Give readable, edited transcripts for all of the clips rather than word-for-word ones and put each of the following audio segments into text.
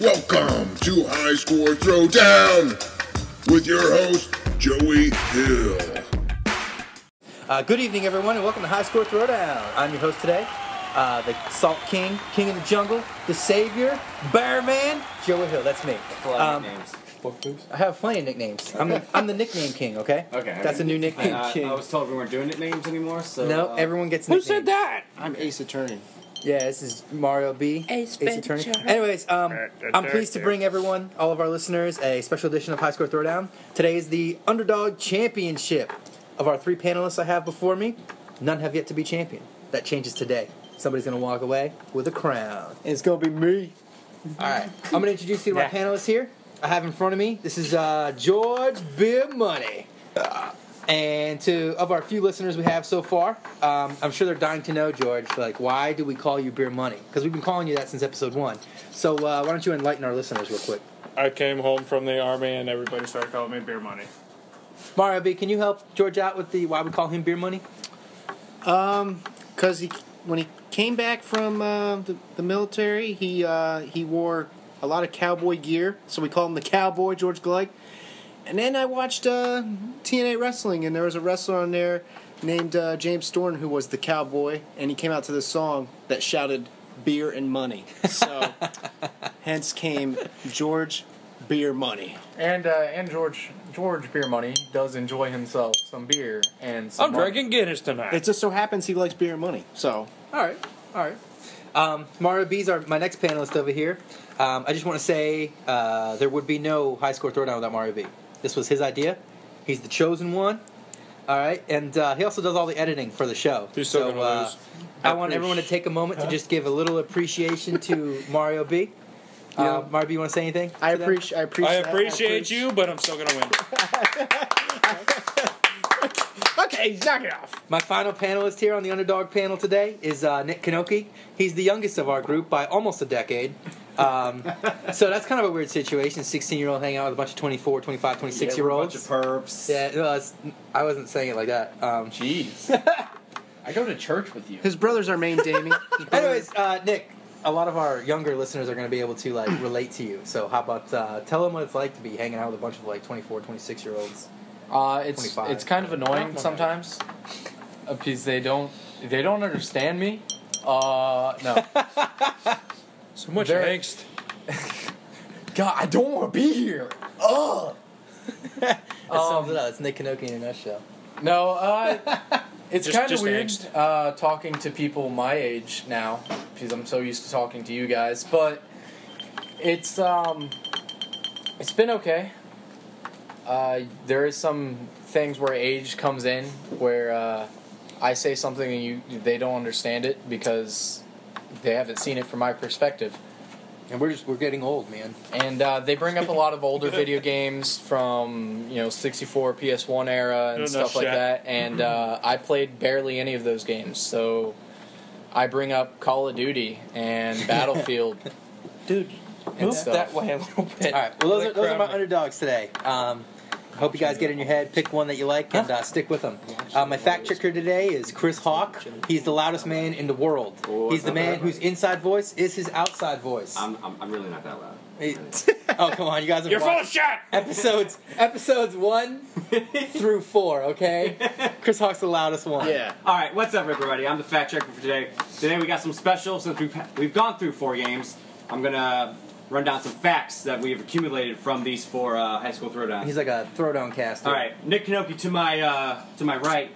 Welcome to HighScore Throwdown with your host, Joey Hill. Good evening, everyone, and welcome to HighScore Throwdown. I'm your host today, the Salt King, King of the Jungle, the Savior, Bear Man, Joey Hill. That's me. A lot of nicknames. I have plenty of nicknames. I'm the nickname king, okay? Okay. That's a new nickname. I was told we weren't doing nicknames anymore, so... No, everyone gets nicknames. Who said that? I'm Ace Attorney. Yeah, this is Mario B. Ace Attorney. Ventura. Anyways, I'm pleased to bring everyone, all of our listeners, a special edition of HighScore Throwdown. Today is the Underdog Championship. Of our 3 panelists I have before me, none have yet to be champion. That changes today. Somebody's going to walk away with a crown. It's going to be me. All right. I'm going to introduce you to my panelists here. I have in front of me, this is George Beer Money. And of our few listeners we have so far, I'm sure they're dying to know, George, like, why do we call you Beer Money? Because we've been calling you that since episode 1. So why don't you enlighten our listeners real quick? I came home from the army and everybody started calling me Beer Money. Mario B, can you help George out with the why we call him Beer Money? Because when he came back from the military, he wore a lot of cowboy gear, so we call him the Cowboy, George Gleick. And then I watched TNA Wrestling, and there was a wrestler on there named James Storm who was the Cowboy, and he came out to this song that shouted beer and money. So, hence came George Beer Money. And George Beer Money does enjoy himself some beer and some I'm drinking Guinness tonight. It just so happens he likes beer and money. So, All right. Mario B's are my next panelist over here. I just want to say there would be no HighScore Throwdown without Mario B. This was his idea. He's the chosen one. All right, and he also does all the editing for the show. He's still gonna lose. I want everyone to take a moment to just give a little appreciation to Mario B. Mario B, you want to say anything? I appreciate you, but I'm still gonna win. Okay, knock it off. My final panelist here on the Underdog panel today is Nick Knoke. He's the youngest of our group by almost a decade. So that's kind of a weird situation. 16-year-old hanging out with a bunch of 24, 25, 26-year-olds. A bunch of pervs. Yeah, no, I wasn't saying it like that. Jeez. I go to church with you. His brother's our main Damie. Anyways, Nick, a lot of our younger listeners are going to be able to relate to you. So how about tell them what it's like to be hanging out with a bunch of 24, 26-year-olds. It's kind of annoying sometimes because they don't understand me. No. So much They're- angst. God, I don't want to be here. Ugh. That sums it up. It's Nick Knoke in a nutshell. No, it's kind of Just weird angst. talking to people my age now because I'm so used to talking to you guys. But it's been okay. There is some things where age comes in where I say something and they don't understand it because they haven't seen it from my perspective. And we're getting old, man. And they bring up a lot of older video games from 64, PS1 era and stuff like that. And I played barely any of those games, so I bring up Call of Duty and Battlefield. Dude, move that way a little bit. All right, well, those are my underdogs today. Hope you guys get in your head, pick one that you like, and stick with them. My fact checker today is Chris Hawk. He's the loudest man in the world. He's the man whose inside voice is his outside voice. I'm really not that loud. Oh, come on, you guys have You're full of watched shit! episodes 1 through 4, okay? Chris Hawk's the loudest one. Yeah. All right, what's up, everybody? I'm the fact checker for today. Today we got some special. Since we've gone through 4 games, I'm gonna run down some facts that we've accumulated from these 4 HighScore Throwdowns. He's like a throwdown caster. All right, Nick Knoke to my right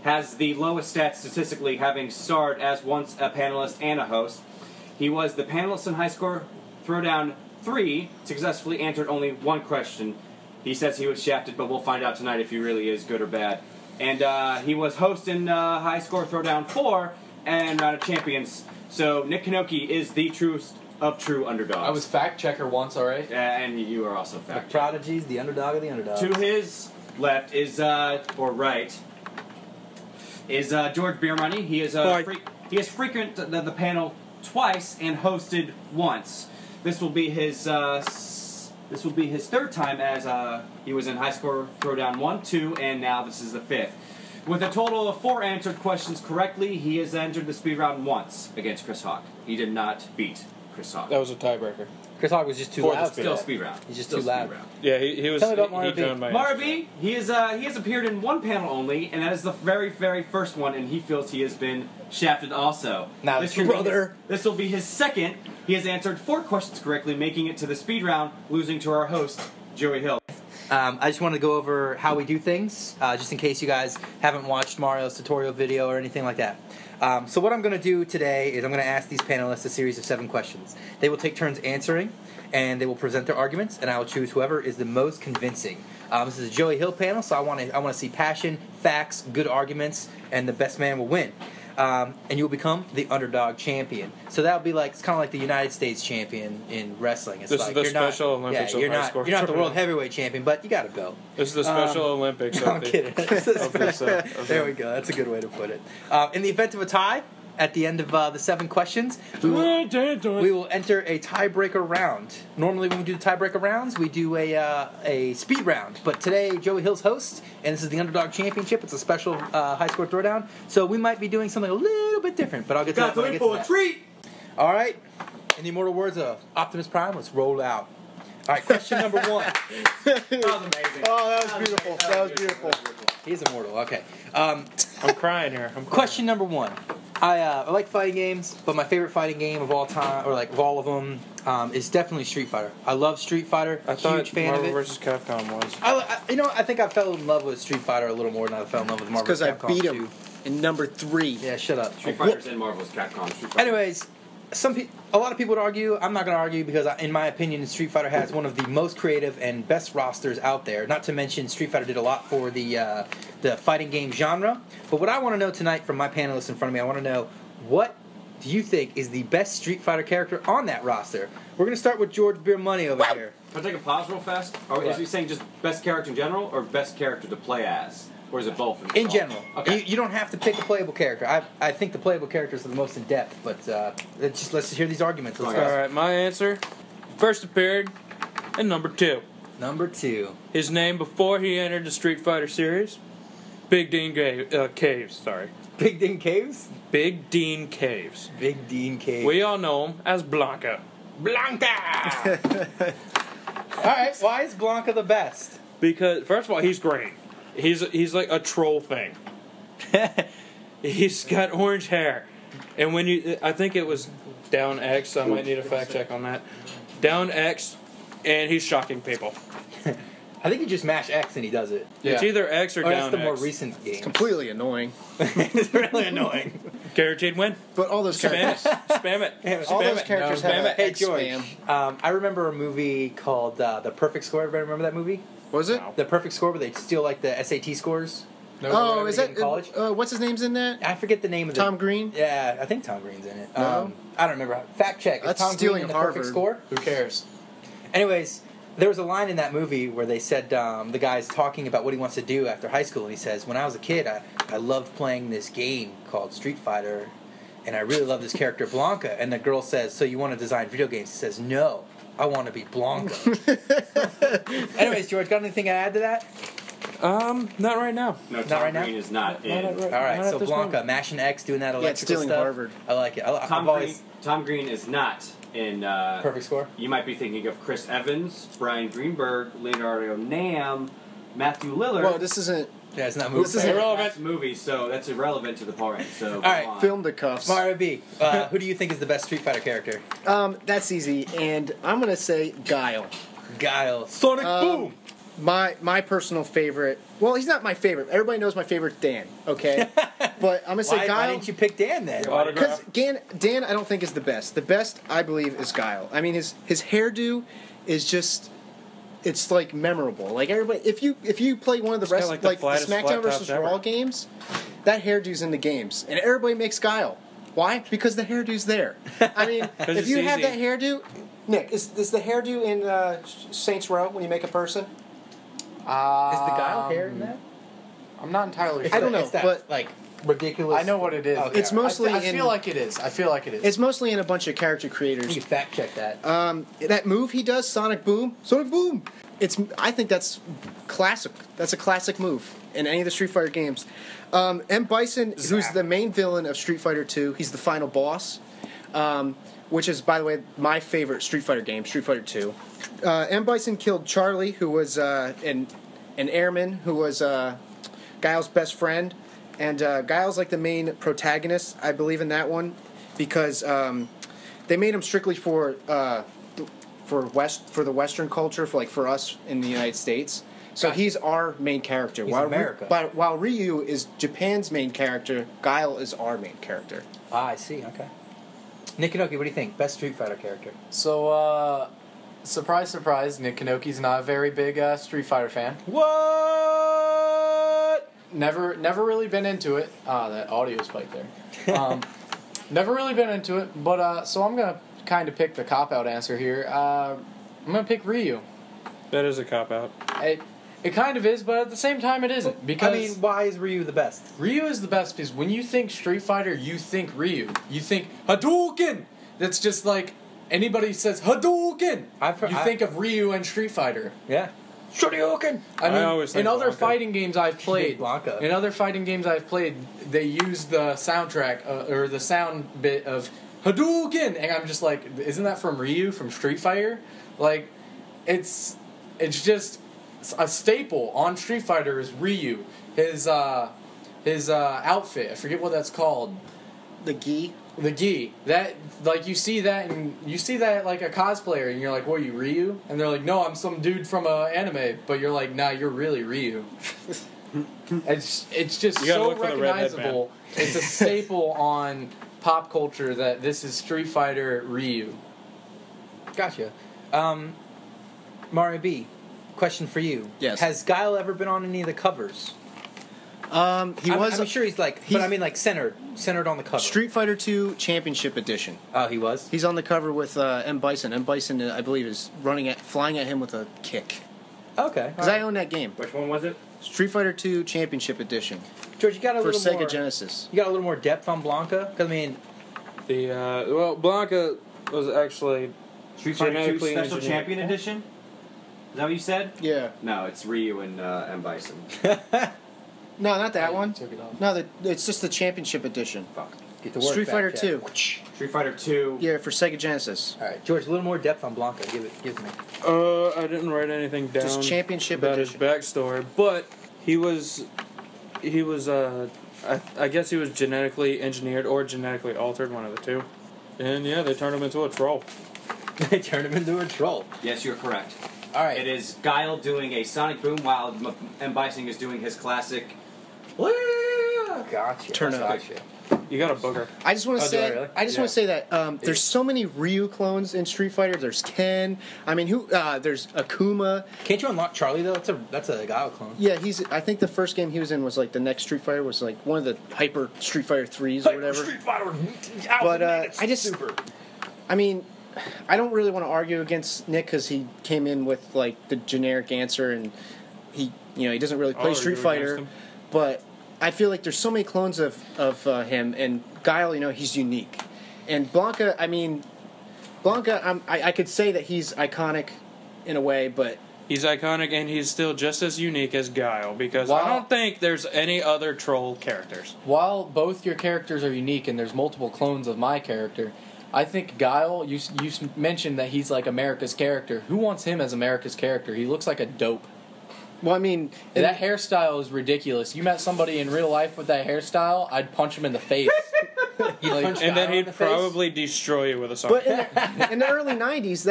has the lowest stats statistically, having starred as once a panelist and a host. He was the panelist in HighScore Throwdown 3, successfully answered only 1 question. He says he was shafted, but we'll find out tonight if he really is good or bad. And he was host in HighScore Throwdown 4 and Round of Champions. So Nick Knoke is the truest of true underdogs. I was fact checker once, alright? And you are also fact The prodigies, the underdog of the underdogs. To his left is, or right, is George Beer Money. He is he has frequented the panel twice and hosted once. This will be his 3rd time as he was in HighScore Throwdown 1, 2, and now this is the 5th. With a total of 4 answered questions correctly, he has entered the speed round once against Chris Hawk. He did not beat Chris Hawk. That was a tiebreaker. Chris Hogg was just too For the loud. speed Still round. speed round. He's just Still too loud. speed round. Yeah, he was. Tell me about he Mara B. joined my Mara answer. B, he has appeared in one panel only, and that is the very, very first one, and he feels he has been shafted also. Now, this true, will be brother. this will be his second. He has answered 4 questions correctly, making it to the speed round, losing to our host, Joey Hill. I just wanted to go over how we do things, just in case you guys haven't watched Mario's tutorial video or anything like that. So what I'm going to do today is I'm going to ask these panelists a series of 7 questions. They will take turns answering, and they will present their arguments, and I will choose whoever is the most convincing. This is a Joey Hill panel, so I want to see passion, facts, good arguments, and the best man will win. And you'll become the underdog champion. So that'll be like, it's kind of like the United States champion in wrestling. It's This like is the you're not, Special Olympics yeah, of high score. you're not the world heavyweight champion, but you got to go. This is the Special Olympics. No, I'm of the- kidding. of There we go. That's a good way to put it. In the event of a tie, at the end of the 7 questions, we will enter a tiebreaker round. Normally, when we do the tiebreaker rounds, we do a speed round. But today, Joey Hill's host, and this is the Underdog Championship. It's a special HighScore Throwdown. So we might be doing something a little bit different. But I'll get to that when I get to that. treat! All right. In the immortal words of Optimus Prime, let's roll out. All right, question number 1. That was amazing. Oh, that was beautiful. That was beautiful. He's immortal. Okay. I'm crying here. Question number 1. I like fighting games, but my favorite fighting game of all time, or like of all of them, is definitely Street Fighter. I love Street Fighter. I thought Huge fan Marvel of it. vs. Capcom was. I think I fell in love with Street Fighter a little more than I fell in love with Marvel Because vs. I Capcom beat 2. him in number 3. Yeah, shut up. Street Fighters and Marvel's Capcom. Street Fighter. Anyways, a lot of people would argue. I'm not going to argue because, in my opinion, Street Fighter has one of the most creative and best rosters out there. Not to mention, Street Fighter did a lot for the fighting game genre. But what I want to know tonight from my panelists in front of me, I want to know, what do you think is the best Street Fighter character on that roster? We're going to start with George Beer Money over here. Can I take a pause real fast? Or is he saying just best character in general, or best character to play as? Or is it both? In general. Okay. You don't have to pick a playable character. I think the playable characters are the most in-depth, but let's just hear these arguments. Let's All go. right, my answer. First appeared in number 2. Number 2. His name before he entered the Street Fighter series, Big Dean Caves. Sorry, Big Dean Caves? Big Dean Caves. Big Dean Caves. We all know him as Blanca. Blanca! Alright, why is Blanca the best? Because first of all, he's green. He's like a troll thing. He's got orange hair, and I think it was down X. I might need a fact check on that. Down X, and he's shocking people. I think you just mash X and he does it. It's either X or Or down that's the more X. recent game. Completely annoying. It's really annoying. Guaranteed win. But all those Spam characters... it. Spam it. All Spam those it. characters No, have spam it. a Hey, X George. spam. I remember a movie called The Perfect Score. Everybody remember that movie? Was it? No. The Perfect Score, where they steal like the SAT scores. Oh, Whenever is they that... get in college? what's his name's in that? I forget the name of the... Tom Green? Yeah, I think Tom Green's in it. No? I don't remember. Fact check. Is That's Tom stealing Green in The Harvard. Perfect Score? Who cares? Anyways, there was a line in that movie where they said the guy's talking about what he wants to do after high school, and he says, when I was a kid, I loved playing this game called Street Fighter, and I really love this character Blanca. And the girl says, so you want to design video games? He says, no, I want to be Blanca. Anyways, George, got anything to add to that? Not right now. No, Not Tom right now? Green is not in. Not right- All right, not so at this Blanca, moment. mashing X, doing that electrical stealing stuff. Harvard. I like it. Tom Green is not in. Perfect Score. You might be thinking of Chris Evans, Brian Greenberg, Leonardo Nam, Matthew Lillard. Well, this isn't... Yeah, it's not movie. This isn't- That's movies, so that's irrelevant to the point. So All right, go on. Film the cuffs. Mario B, who do you think is the best Street Fighter character? That's easy, and I'm gonna say Guile. Guile. Sonic Boom! My personal favorite. Well, he's not my favorite. Everybody knows my favorite Dan. Okay, but I'm gonna say Why Guile. didn't you pick Dan then? Because Dan, I don't think is the best. The best, I believe, is Guile. I mean, his hairdo is just, it's like memorable. Like everybody, if you play one of the got, rest, like, like the the flattest SmackDown flat versus tops Raw ever. games, that hairdo's in the games, and everybody makes Guile. Why? Because the hairdo's there. I mean, if it's you have easy. that hairdo, Nick, is the hairdo in Saints Row when you make a person? Is the Guile hair in that? I'm not entirely sure. I don't know, It's that, but- like ridiculous. I know what it is. Okay. It's mostly I in. feel like it is. I feel like it is. It's mostly in a bunch of character You creators. can fact check that. That move he does, Sonic Boom. I think that's classic. That's a classic move in any of the Street Fighter games. M. Bison, who's the main villain of Street Fighter 2, he's the final boss. which is, by the way, my favorite Street Fighter game, Street Fighter 2. M. Bison killed Charlie, who was an airman, who was Guile's best friend. And Guile's like the main protagonist, I believe, in that one, because they made him strictly for the Western culture, for us in the United States. So he's our main character. He's America. While Ryu is Japan's main character, Guile is our main character. Ah, I see. Okay. Nick Knoke, what do you think? Best Street Fighter character? So, surprise, surprise, Nick Knoke's not a very big Street Fighter fan. What? Never really been into it. That audio spike there. Never really been into it, but so I'm gonna kind of pick the cop-out answer here. I'm gonna pick Ryu. That is a cop-out. It kind of is, but at the same time it isn't. Because I mean, why is Ryu the best? Ryu is the best because when you think Street Fighter, you think Ryu. You think Hadouken! That's just like, anybody says Hadouken! You think of Ryu and Street Fighter. Yeah. Shoryuken! I mean, always think in other Blanka. fighting games I've played, Blanka. they use the soundtrack, or the sound bit of Hadouken! And I'm just like, isn't that from Ryu, from Street Fighter? Like, it's just a staple on Street Fighter is Ryu. His outfit, I forget what that's called. The gi. The gi. That, like, you see that like a cosplayer, and you're like, what, are you Ryu? And they're like, no, I'm some dude from anime. But you're like, nah, you're really Ryu. It's just so recognizable. It's a staple on pop culture that this is Street Fighter Ryu. Gotcha. Mario B, question for you. Yes. Has Guile ever been on any of the covers? I'm sure he's but I mean like centered on the cover. Street Fighter 2 Championship Edition. Oh, he was? He's on the cover with M. Bison. M. Bison, I believe, is flying at him with a kick. Okay. Because I own that game. Which one was it? Street Fighter 2 Championship Edition. George, you got a for little Sega more Genesis. You got a little more depth on Blanka? Because I mean, Blanka was actually Street Fighter 2 genetically Special engineered. Champion Edition? Is that what you said? Yeah. No, it's Ryu and M. Bison. No, not that one. Took it off. No, it's just the Championship Edition. Fuck. get the word Street fact Fighter check. 2. Street Fighter 2. Yeah, for Sega Genesis. All right, George, a little more depth on Blanka. Give it me. I didn't write anything down Just Championship about Edition. his backstory, but he was I guess he was genetically engineered or genetically altered, one of the two. And yeah, they turned him into a troll. They turned him into a troll. Yes, you're correct. All right. It is Guile doing a Sonic Boom while M. Bison is doing his classic. Gotcha. Turn That's up. gotcha. You got a booger. I just want to Oh, do I say, really? want to say that there's so many Ryu clones in Street Fighter. There's Ken. I mean, there's Akuma. Can't you unlock Charlie though? That's a Guile clone. Yeah, I think the first game he was in was like the next Street Fighter was like one of the Hyper Street Fighter 3s or whatever. Street Fighter. But I mean, I don't really want to argue against Nick because he came in with like the generic answer and he doesn't really play Street Fighter, but I feel like there's so many clones of him, and Guile, he's unique. And Blanka, I could say that he's iconic in a way, but He's iconic, and he's still just as unique as Guile, because I don't think there's any other troll characters. While both your characters are unique and there's multiple clones of my character, I think Guile, you mentioned that he's like America's character. Who wants him as America's character? He looks like a dope. well, I mean, That hairstyle is ridiculous. You met somebody in real life with that hairstyle, I'd punch him in the face. And then he'd probably destroy you with a song. but in the early '90s,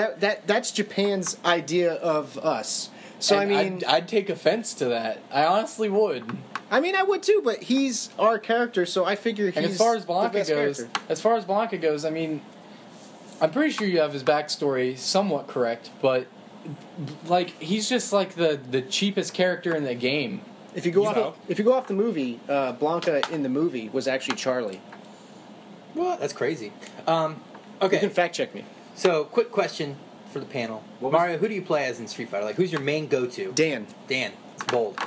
that's Japan's idea of us. So And I mean, I'd take offense to that. I honestly would. I would too, but he's our character, so I figure he's And as far as the Blanka best goes, I mean, I'm pretty sure you have his backstory somewhat correct, but like he's just like the cheapest character in the game. If you go off the movie, Blanka in the movie was actually Charlie. What? That's crazy. You Okay. can fact check me. So, quick question for the panel. Mario, who do you play as in Street Fighter? Like, who's your main go-to? Dan. It's bold.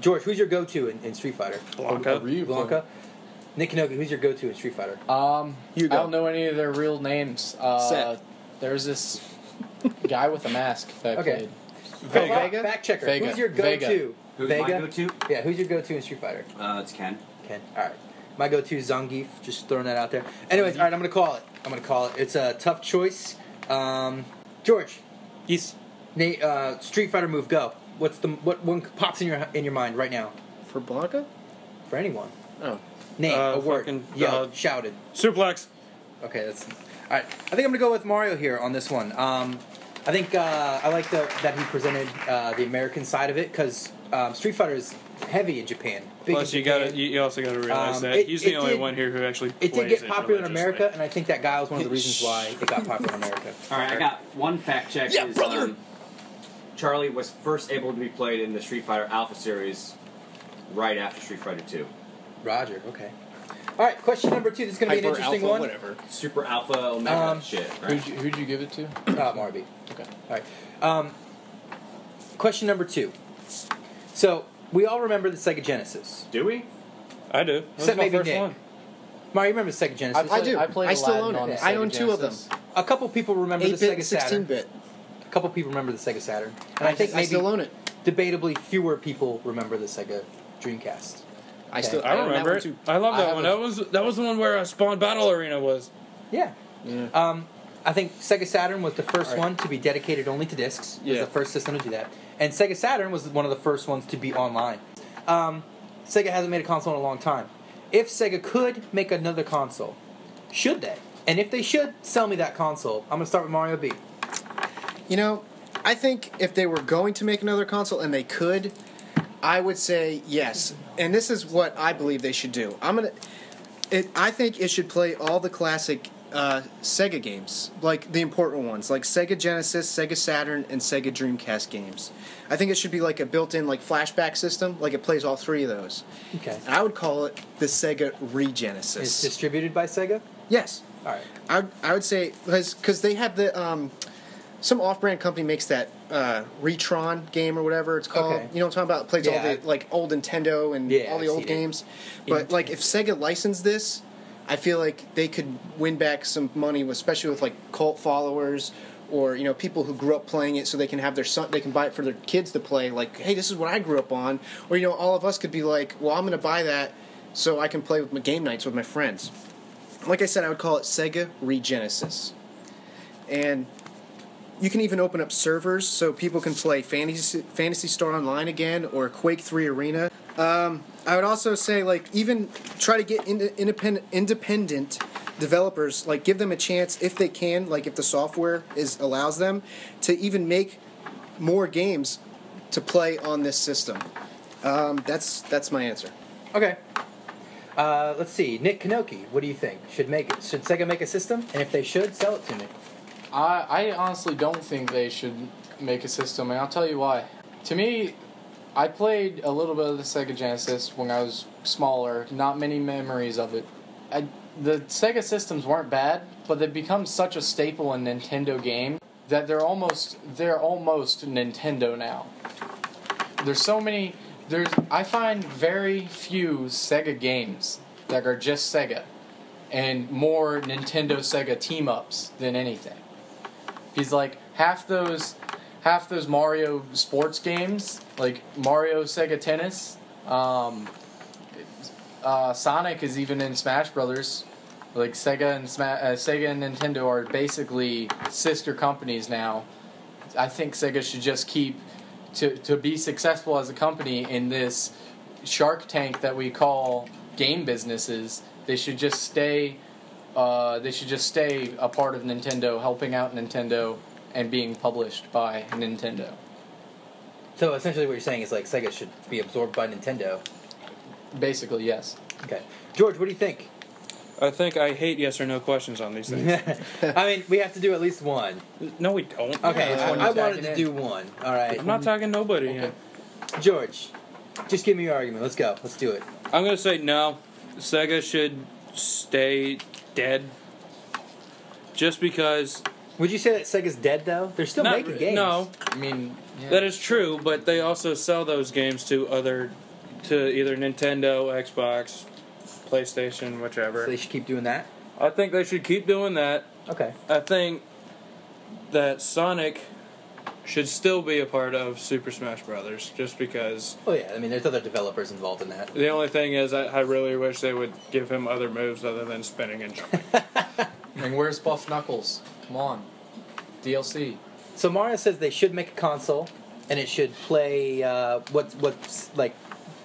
George, who's your go-to in Street Fighter? Blanka. Blanka. Nick Knoke, who's your go-to in Street Fighter? You go. I don't know any of their real names. Seth. There's this guy with a mask that I Okay. played. Vega? Fact checker. Vega. Who's your Vega. go-to? Who's Vega? my go-to? Yeah, who's your go-to in Street Fighter? It's Ken. Ken. All right. My go-to is Zangief. Just throwing that out there. Anyways, all right, I'm gonna call it. It's a tough choice. George. Yes. Street Fighter move. Go. What one pops in your mind right now? For Blanca? For anyone. Oh. Name a word. Fucking, Yelled. Shouted. Suplex. Okay, that's all right. I think I'm gonna go with Mario here on this one. I think I like that he presented the American side of it because Street Fighter is heavy in Japan. Big Plus, in Japan. you also got to realize that he's the only one here who actually. It did plays get popular in religiously. America, and I think that guy was one of the reasons why it got popular in America. All right, I got one fact check. Yeah, is, brother. Charlie was first able to be played in the Street Fighter Alpha series right after Street Fighter 2. Roger. Okay. All right. Question number 2. This is going to be an Hyper interesting Alpha, one. whatever. Super Alpha Omega shit. Right? Who'd you give it to? Marby. Okay. All right. Question number 2. So we all remember the Sega Genesis. Do we? I do. That was Except my maybe first Nick. one. Mario, you remember the Sega Genesis? I do. I played I still Aladdin own on it. the I Sega own 2 of them. Genesis. A couple people remember the 8-bit, Sega Saturn. 16-bit. A couple people remember the Sega Saturn. And I think I maybe still own it. debatably fewer people remember the Sega Dreamcast. I still. I own that remember one it. too. I love I that have one. a- That was the one where Spawn Battle Arena was. Yeah. Yeah. I think Sega Saturn was the first Right. one to be dedicated only to discs. It was Yeah. the first system to do that. And Sega Saturn was one of the first ones to be online. Sega hasn't made a console in a long time. If Sega could make another console, should they? And if they should, sell me that console. I'm going to start with Mario B. You know, I think if they were going to make another console and they could, I would say yes. And this is what I believe they should do. I think it should play all the classic Sega games, like the important ones, like Sega Genesis, Sega Saturn, and Sega Dreamcast games. I think it should be like a built-in like flashback system, like it plays all 3 of those. Okay. And I would call it the Sega It's Regenesis. distributed by Sega? Yes. All right. I would say because they have the some off-brand company makes that Retron game or whatever it's called. Okay. You know what I'm talking about? It plays Yeah. all the like old Nintendo and Yeah, all the I've old seen it. games. But like if Sega licensed this, I feel like they could win back some money, especially with like cult followers or people who grew up playing it, so they can have their son, they can buy it for their kids to play. Like, hey, this is what I grew up on. Or all of us could be like, well, I'm going to buy that so I can play with my game nights with my friends. Like I said, I would call it Sega Regenesis. And you can even open up servers so people can play Phantasy Star Online again or Quake 3 Arena. I would also say, like, even try to get independent developers, like, give them a chance if they can, like, if the software allows them, to even make more games to play on this system. That's my answer. Okay. Let's see. Nick Knoke, what do you think? Should Sega make a system? And if they should, sell it to me. I honestly don't think they should make a system, and I'll tell you why. To me, I played a little bit of the Sega Genesis when I was smaller. Not many memories of it. The Sega systems weren't bad, but they've become such a staple in Nintendo game that they're almost Nintendo now. There's so many. I find very few Sega games that are just Sega, and more Nintendo Sega team ups than anything. He's like half those Mario sports games, like Mario Sega Tennis. Sonic is even in Smash Brothers. Like Sega and Nintendo are basically sister companies now. I think Sega should just keep to be successful as a company in this Shark Tank that we call game businesses. They should just stay. They should just stay a part of Nintendo, helping out Nintendo, and being published by Nintendo. So essentially what you're saying is like Sega should be absorbed by Nintendo. Basically, yes. Okay. George, what do you think? I think I hate yes or no questions on these things. I mean, we have to do at least one. No, we don't. Okay, Yeah, I wanted tagging to in. do one. All right. I'm not talking nobody. Okay. George, just give me your argument. Let's go. Let's do it. I'm gonna say no. Sega should stay dead. Just because. Would you say that Sega's dead, though? They're still Not- making games. No, I mean, yeah. that is true, but they also sell those games to either Nintendo, Xbox, PlayStation, whichever. So they should keep doing that? I think they should keep doing that. Okay. I think that Sonic should still be a part of Super Smash Brothers, just because. Oh yeah, I mean, there's other developers involved in that. The only thing is, I really wish they would give him other moves other than spinning and jumping. And where's Buff Knuckles? Come on. DLC. So Mario says they should make a console, and it should play what's like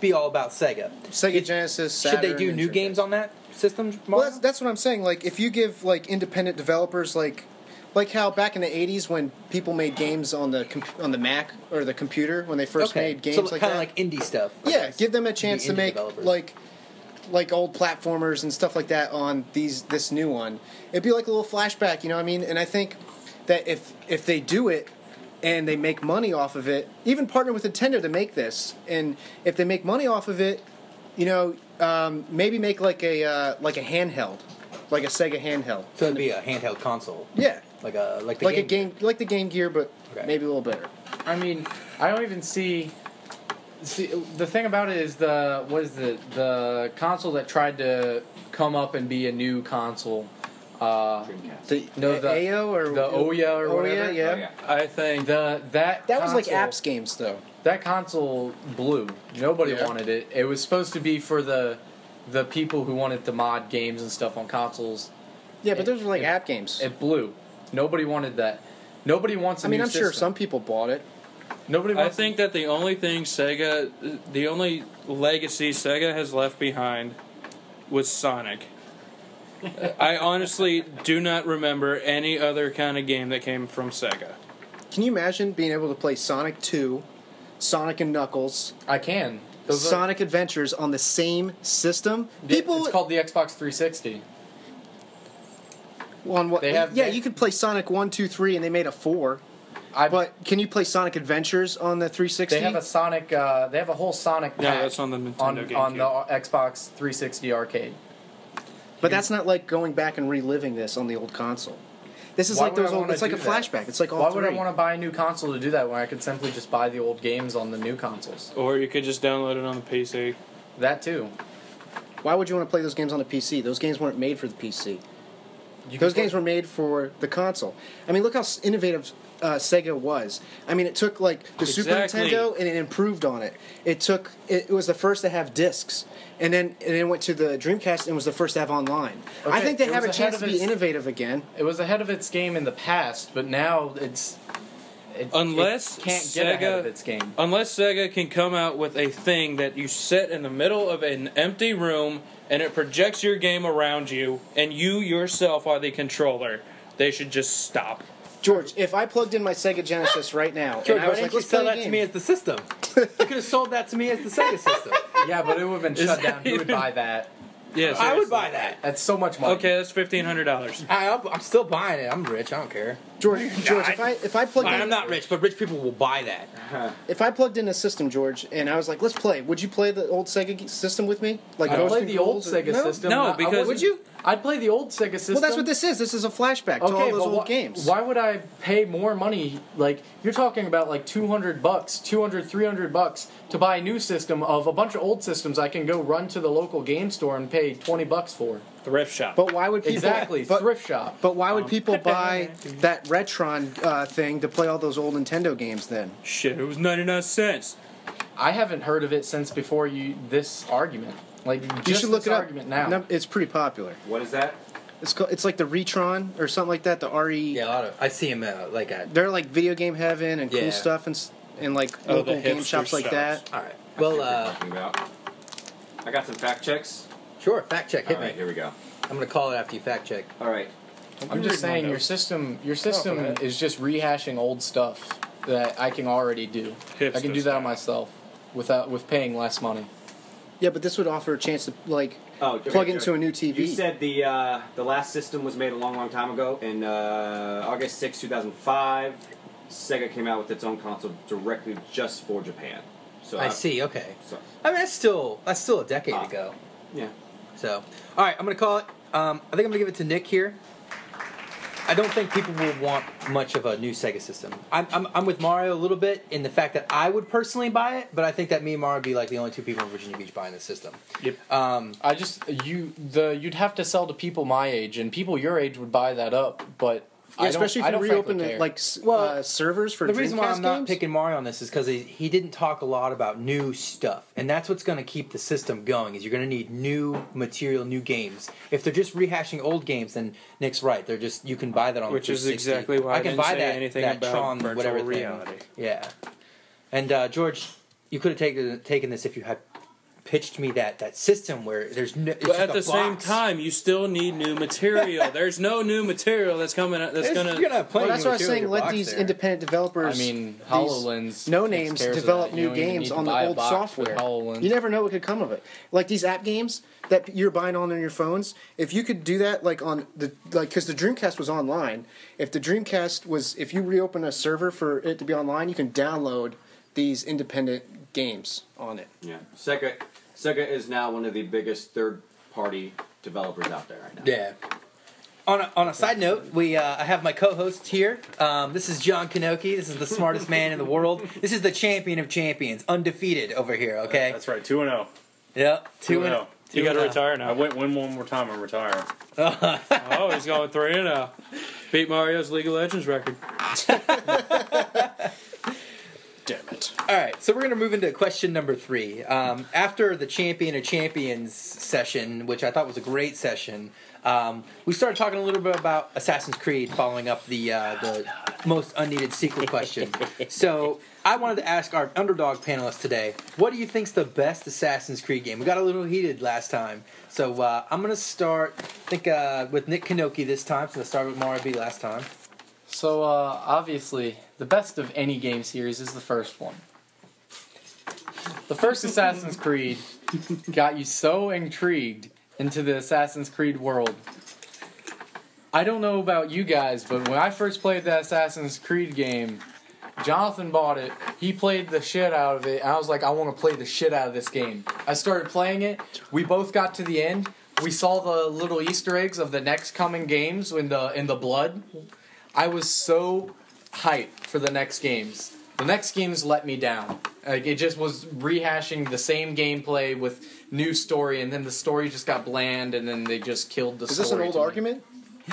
be all about Sega. Sega Genesis, Saturn, Should they do and new Dreamcast. games on that system, Well, Mario? that's what I'm saying. Like, if you give like independent developers like how back in the '80s when people made games on the Mac or the computer when they first made games so like kind that. of like indie stuff. I Yeah, guess. give them a chance to Indie make developers. like old platformers and stuff like that on this new one. It'd be like a little flashback, you know what I mean? And I think that if they do it and they make money off of it, even partner with Nintendo to make this, and if they make money off of it, you know, maybe make like a handheld, like a Sega handheld. So it'd be a handheld console. Yeah, Like the a game like the Game Gear, but Okay. maybe a little better. I mean, I don't even see. The thing about it is the console that tried to come up and be a new console. The No, the AO or the Ouya or whatever. yeah. Oh, yeah. I think That was like console- apps games though. That console blew. Nobody Yeah. wanted it. It was supposed to be for the people who wanted to mod games and stuff on consoles. Yeah, but those were like app games. It blew. Nobody wanted that. Nobody wants a I mean, new I'm sure system. some people bought it. Nobody I wants. think that the only legacy Sega has left behind was Sonic. I honestly do not remember any other kind of game that came from Sega. Can you imagine being able to play Sonic 2, Sonic and Knuckles, I can. Those are- Sonic Adventures on the same system? People It's called the Xbox 360. on what? They have- yeah, they- you could play Sonic 1, 2, 3, and they made a 4. But can you play Sonic Adventures on the 360? They have a Sonic. They have a whole Sonic. Yeah, pack that's on the Nintendo on GameCube. the Xbox 360 arcade. But that's not like going back and reliving this on the old console. This is Why like would those I old. wanna It's like a do that? flashback. It's like all Why three. would I want to buy a new console to do that when I could simply just buy the old games on the new consoles? Or you could just download it on the PC. That too. Why would you want to play those games on the PC? Those games weren't made for the PC. You Those could games were made for the console. I mean, look how innovative Sega was. I mean, it took like the Super Exactly. Nintendo and it improved on it. It was the first to have discs, and then it went to the Dreamcast and was the first to have online. I Okay, think they it have a was ahead chance to of be its- innovative again. It was ahead of its game in the past, but now it Unless can't get ahead of Sega- its game. Unless Sega can come out with a thing that you set in the middle of an empty room and it projects your game around you and you yourself are the controller, they should just stop. George, if I plugged in my Sega Genesis right now George, and I why was didn't like, you let's sell play a that to game. me as the system? You could have sold that to me as the Sega system. Yeah, but it would have been Is shut that down. Who would even- buy that? Yeah, I would seriously. buy that. That's so much money. Okay, that's $1,500. I'm still buying it. I'm rich. I don't care. George, if I plugged in, I'm not rich, but rich people will buy that. if I plugged in a system, George, and I was like, let's play, would you play the old Sega system with me? Like I'd Ghost play and the old Ghouls or- Sega No? system. No, I because- wouldn't- Would you? I'd play the old Sega system. Well, that's what this is. This is a flashback to all Okay, those but old games. why would I pay more money? Like, you're talking about like $200, $300 to buy a new system of a bunch of old systems I can go run to the local game store and pay $20 for. Thrift shop. But why would people Exactly, But, thrift shop. but why would people buy that Retron thing to play all those old Nintendo games then? Shit, it was 99 cents. I haven't heard of it since before this argument. Like, You just should look this it up. argument now. No, it's pretty popular. What is that? It's like the Retron or something like that. The RE. Yeah, a lot of. I see him like at. They're like video game heaven and Yeah. cool stuff and like Oh, local the game hipster shops like that. All right. I see what Well, you're talking about. I got some fact checks. sure. Fact check. Hit All right, me. here we go. I'm gonna call it after you fact check. All right. I'm just saying, your notes. system okay. is just rehashing old stuff that I can already do. I can Hipster do that style. on myself with paying less money. Yeah, but this would offer a chance to like Oh, okay, plug okay. into a new TV. You said the last system was made a long, long time ago. In August 6, 2005, Sega came out with its own console directly just for Japan. So I see. Okay. So, I mean, that's still a decade ago. yeah. So, all right, I'm gonna call it. I think I'm gonna give it to Nick here. I don't think people will want much of a new Sega system. I'm with Mario a little bit in the fact that I would personally buy it, but I think that me and Mario would be like the only two people in Virginia Beach buying this system. Yep. You'd have to sell to people my age, and people your age would buy that up. But Yeah, especially if you reopen frankly it, servers for the reason why Dreamcast I'm not games? picking Mario on this is because he didn't talk a lot about new stuff, and that's what's going to keep the system going. Is you're going to need new material, new games. If they're just rehashing old games, then Nick's right. They're just you can buy that on Which is 360. exactly why I can didn't buy say that anything that about Tron virtual whatever reality. thing. Yeah, and George, you could have taken this if you had pitched me that system where there's no. It's But just at a the same box. time, you still need new material. There's no new material that's coming. That's You're gonna. gonna have plenty Well, that's of what I was material in saying. your Let box these there. independent developers, I mean, these HoloLens. no takes names, care of develop that. new You don't even games need to on the buy a old box with software. HoloLens. You never know what could come of it. Like these app games that you're buying on your phones. If you could do that, because the Dreamcast was online. If you reopen a server for it to be online, you can download these independent games on it. Yeah, Sega is now one of the biggest third-party developers out there right now. Yeah. On a side note, I have my co-host here. This is John Knoke. This is the smartest man in the world. This is the champion of champions, undefeated over here. Okay. That's right, 2-0. Yep. 2-0. You got to retire I now. win one more time and retire. Oh, he's going 3-0. Beat Mario's League of Legends record. Damn it. All right, so we're going to move into question number 3. After the Champion of Champions session, which I thought was a great session, we started talking a little bit about Assassin's Creed, following up the most unneeded sequel question. So I wanted to ask our underdog panelists today, what do you think's the best Assassin's Creed game? We got a little heated last time, so I'm going to start, with Nick Knoke this time, since I started with Mario B last time. So, obviously, the best of any game series is the first one. The first Assassin's Creed got you so intrigued into the Assassin's Creed world. I don't know about you guys, but when I first played that Assassin's Creed game, Jonathan bought it, he played the shit out of it, and I was like, I want to play the shit out of this game. I started playing it, we both got to the end, we saw the little Easter eggs of the next coming games in the blood. I was so hyped for the next games. The next games let me down. Like, it just was rehashing the same gameplay with new story, and then the story just got bland, and then they just killed the story. Is this an old to me.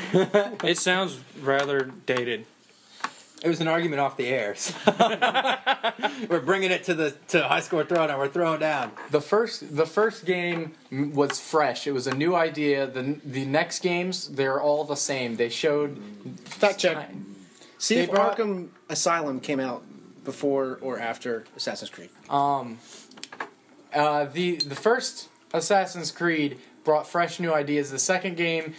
argument? It sounds rather dated. It was an argument off the air. So we're bringing it to HighScore Throwdown. We're throwing down. The first game was fresh. It was a new idea. The next games, they're all the same. They showed Fact check. See They if brought- Arkham Asylum came out before or after Assassin's Creed. The first Assassin's Creed brought fresh new ideas. The second game,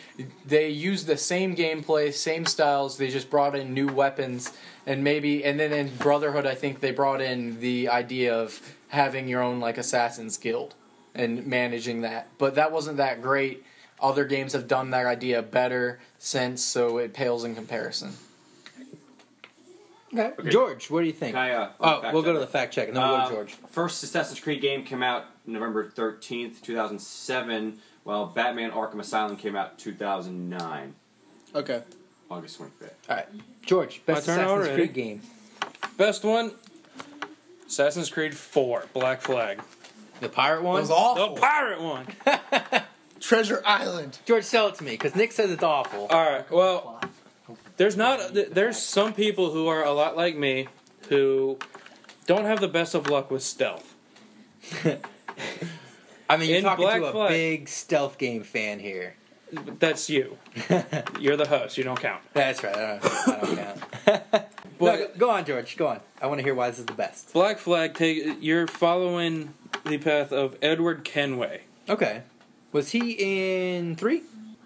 they used the same gameplay, same styles. They just brought in new weapons, and then in Brotherhood, I think they brought in the idea of having your own assassin's guild and managing that. But that wasn't that great. Other games have done that idea better since, so it pales in comparison. Okay. George, what do you think? We'll go to the fact check, and then we'll go to George. First Assassin's Creed game came out November 13th, 2007, while Batman Arkham Asylum came out 2009, Okay. August 25th. All right, George, best My turn Assassin's already? Creed game. Best one, Assassin's Creed 4, Black Flag. The pirate one? The pirate one. Treasure Island. George, sell it to me, because Nick says it's awful. All right, well, there's some people who are a lot like me who don't have the best of luck with stealth. I mean, you're In talking Black to a Flag- big stealth game fan here. That's you. You're the host. You don't count. That's right. I don't count. But Go on, George. Go on. I want to hear why this is the best. Black Flag, you're following the path of Edward Kenway. Okay. Was he in 3?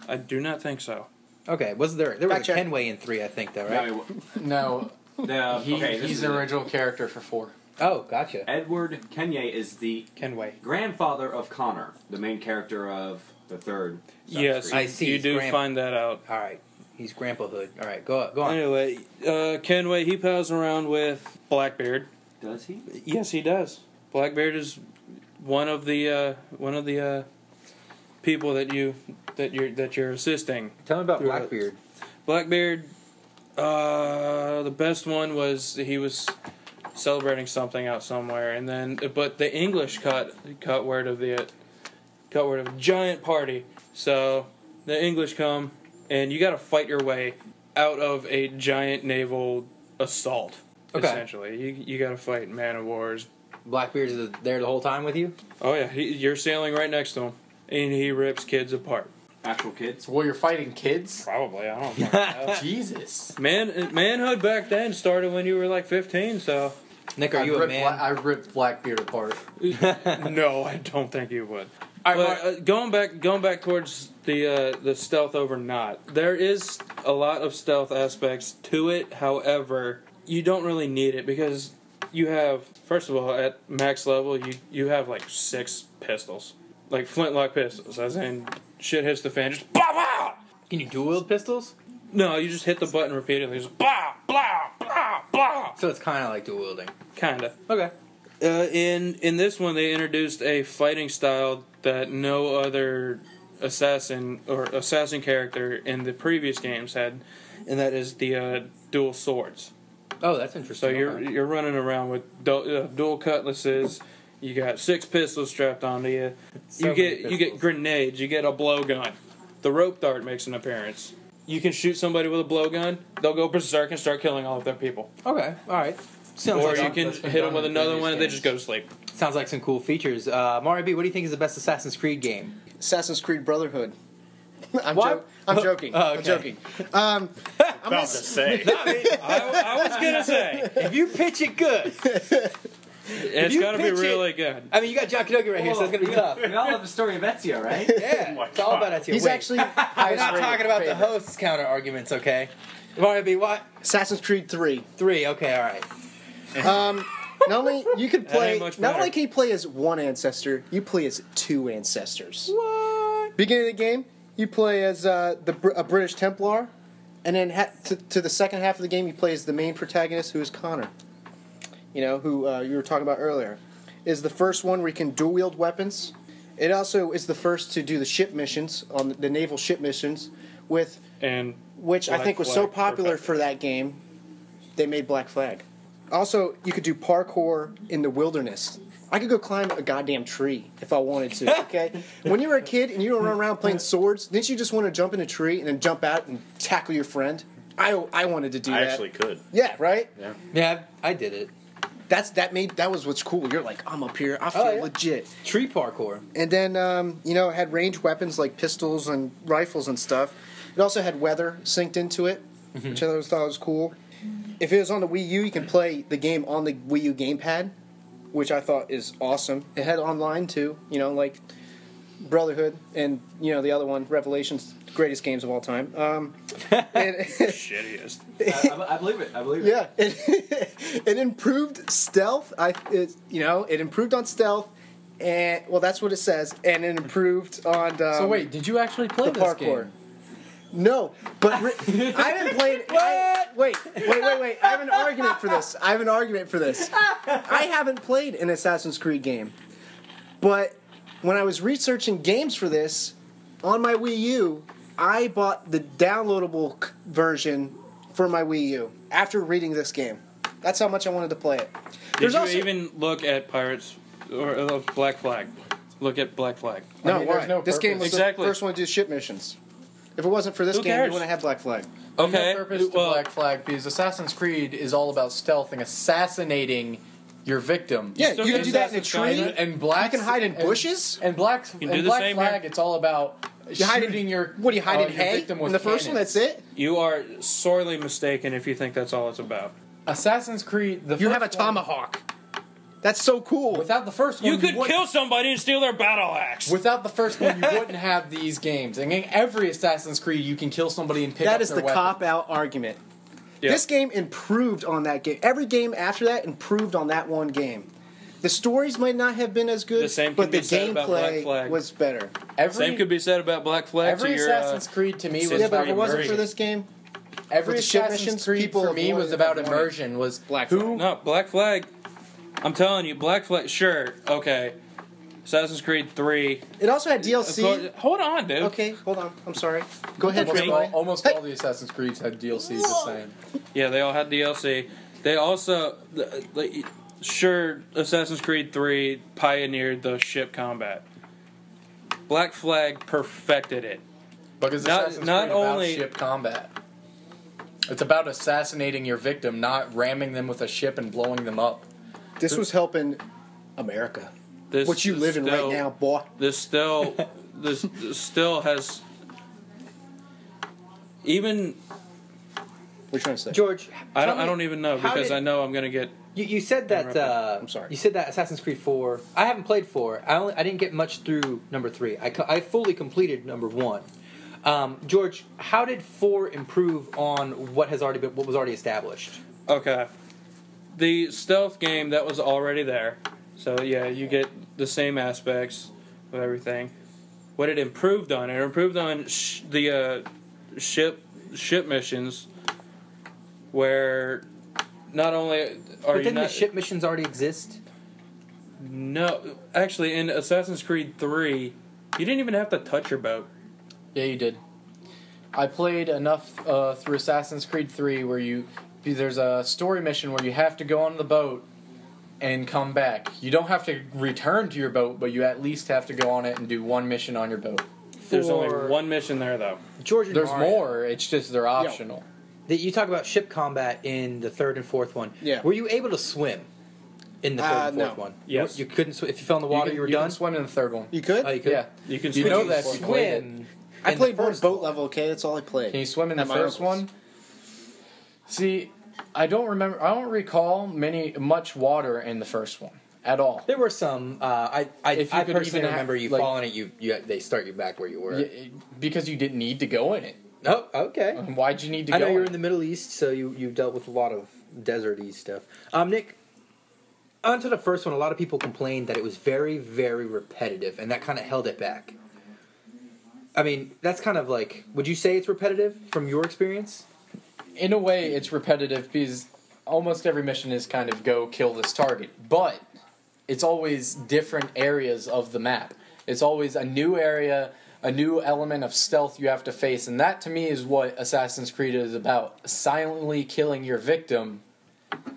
I do not think so. Okay. There was a Fact check. Kenway in 3, I think, though, right? No, This he's is the it. original character for 4. Oh, gotcha. Edward Kenway is the Kenway. grandfather of Connor, the main character of the third Assassin's Yes, Creed. I see. you He's do grandpa. find that out. All right. He's Grandpa Hood. All right. Go on. Anyway, Kenway, he pals around with Blackbeard. Does he? Yes, he does. Blackbeard is one of the people that you're assisting. Tell me about Throughout. Blackbeard. Blackbeard, the best one was he was celebrating something out somewhere, and then but the English caught word of a giant party. So the English come, and you got to fight your way out of a giant naval assault. Okay. Essentially, you got to fight man of wars. Blackbeard's is there the whole time with you? Oh yeah, you're sailing right next to him, and he rips kids apart. Actual kids. Well, you're fighting kids? Probably, I don't know. Jesus. Manhood back then started when you were like 15, so. Nick, are you a man? I ripped Blackbeard apart. No, I don't think you would. But going back towards the stealth over not, there is a lot of stealth aspects to it. However, you don't really need it because you have, first of all, at max level, you have like 6 pistols, like flintlock pistols, as in shit hits the fan, just bah bah. Can you dual wield pistols? No, you just hit the button repeatedly, just blah blah blah blah. So it's kind of like dual wielding. Kinda. Okay. In this one, they introduced a fighting style that no other assassin character in the previous games had, and that is the dual swords. Oh, that's interesting. So you're running around with dual cutlasses. You got 6 pistols strapped onto you. You get grenades. You get a blowgun. The rope dart makes an appearance. You can shoot somebody with a blowgun. They'll go berserk and start killing all of their people. Okay, all right. Or you can hit them with another one and they just go to sleep. Sounds like some cool features. Mario B, what do you think is the best Assassin's Creed game? Assassin's Creed Brotherhood. I'm joking. Oh, okay. I'm joking. About to say. I was gonna say If you pitch it good. it's got to be really good. I mean, you got John Knoke right here, so it's going to be tough. We all love the story of Ezio, right? Yeah, my it's all God. about Ezio. He's Wait, actually we're highest not rated talking about the favorite. host's counter arguments, okay? Mario B, what? Assassin's Creed 3. 3, okay, all right. Not only you can That play, ain't much not better. only can you play as one ancestor, you play as 2 ancestors. What? Beginning of the game, you play as a British Templar, and then to the second half of the game, you play as the main protagonist, who is Connor. You know, who you were talking about earlier. Is the first one where you can dual wield weapons. It also is the first to do the ship missions, on the naval ship missions, which I think was so popular for that game, they made Black Flag. Also, you could do parkour in the wilderness. I could go climb a goddamn tree if I wanted to, okay? When you were a kid and you don't run around playing swords, didn't you just want to jump in a tree and then jump out and tackle your friend? I wanted to do I that. actually could. Yeah, right? Yeah. Yeah, I did it. That was what's cool. You're like, I'm up here. I feel legit. Tree parkour. And then, it had ranged weapons like pistols and rifles and stuff. It also had weather synced into it, which I thought was cool. If it was on the Wii U, you can play the game on the Wii U gamepad, which I thought is awesome. It had online too, like Brotherhood and the other one, Revelations, greatest games of all time. Shittiest. I believe it. Yeah, it improved stealth. It improved on stealth, and that's what it says. And it improved on. So wait, did you actually play the this parkour? game? No, but I haven't played. Wait! I have an argument for this. I haven't played an Assassin's Creed game, but when I was researching games for this on my Wii U, I bought the downloadable version for my Wii U after reading this game. That's how much I wanted to play it. Did you even look at Pirates or Black Flag? Look at Black Flag. No, there's why? no This game was Exactly. the first one to do ship missions. If it wasn't for this Who game, cares? you wouldn't have Black Flag. Okay. No purpose to Black Flag because Assassin's Creed is all about stealth and assassinating your victim. Yeah, still you get can do that in a Assassin's tree. Creed. And Black You can hide in bushes. And Black do and the Black same Flag, here. it's all about You hide shooting in your. What do you hide in your hay? victim In with the first one, cannons. that's it. You are sorely mistaken if you think that's all it's about. Assassin's Creed. You have a tomahawk. That's so cool. Without the first one, You could wouldn't- kill somebody and steal their battle axe. Without the first one, you wouldn't have these games. And in every Assassin's Creed, you can kill somebody and pick up That is their the weapon. cop-out argument. Yeah. This game improved on that game. Every game after that improved on that one game. The stories might not have been as good, The same but can the be said about Black gameplay Flag. was better. Same could be said about Black Flag. Every to your, Assassin's Creed to me was Yeah, but about if it wasn't for immersion. this game, Every with the ship Assassin's missions, Creed people for have me wanted- was about have wanted immersion. Was Black who? Flag. No, Black Flag. I'm telling you, Black Flag. Sure, okay. Assassin's Creed 3. it also had Of DLC. course- hold on, dude. Okay, hold on. I'm sorry. Go ahead, Almost, Trey. almost all the Assassin's Creeds had DLC. Just saying. Yeah, they all had DLC. They also, sure, Assassin's Creed 3 pioneered the ship combat. Black Flag perfected it. Because Not- Assassin's not Creed only- about ship combat. It's about assassinating your victim, not ramming them with a ship and blowing them up. This was helping America. This What you live in right now, boy. This still has even. What are you trying to say? George, I don't even know because I know I'm gonna get. You said that. I'm sorry. You said that Assassin's Creed 4. I haven't played 4. I didn't get much through number 3. I fully completed number 1. George, how did 4 improve on what was already established? Okay, the stealth game that was already there, so yeah, you get the same aspects of everything. What it improved on? It improved on the ship missions, where not only are But didn't the ship missions already exist? No, actually, in Assassin's Creed 3, you didn't even have to touch your boat. Yeah, you did. I played enough through Assassin's Creed 3 where there's a story mission where you have to go on the boat and come back. You don't have to return to your boat, but you at least have to go on it and do one mission on your boat. There's only one mission there, though. George and There's Mario, more, it's just they're optional. You talk about ship combat in the 3rd and 4th one. Yeah. Were you able to swim in the 3rd and 4th no. one? Yes. You couldn't swim. If you fell in the water, you were You done? can swim in the third one. You could? Oh, you could? Yeah. You can You swim. know that if you played it. swim. I in played the boat first one. level, okay? That's all I played. Can you swim in the At my first uncle's. one? See, I don't recall much water in the first one at all. There were some. I If you could personally even remember you like- falling it. They start you back where you were. Because you didn't need to go in it. Oh, okay. Why'd you need to I go know you're in in the Middle East, so you dealt with a lot of desert-y stuff. Nick, onto the first one, a lot of people complained that it was very, very repetitive, and that kind of held it back. I mean, that's kind of like, would you say it's repetitive from your experience? In a way, it's repetitive because almost every mission is kind of go kill this target. But it's always different areas of the map. It's always a new area, a new element of stealth you have to face. And that, to me, is what Assassin's Creed is about. Silently killing your victim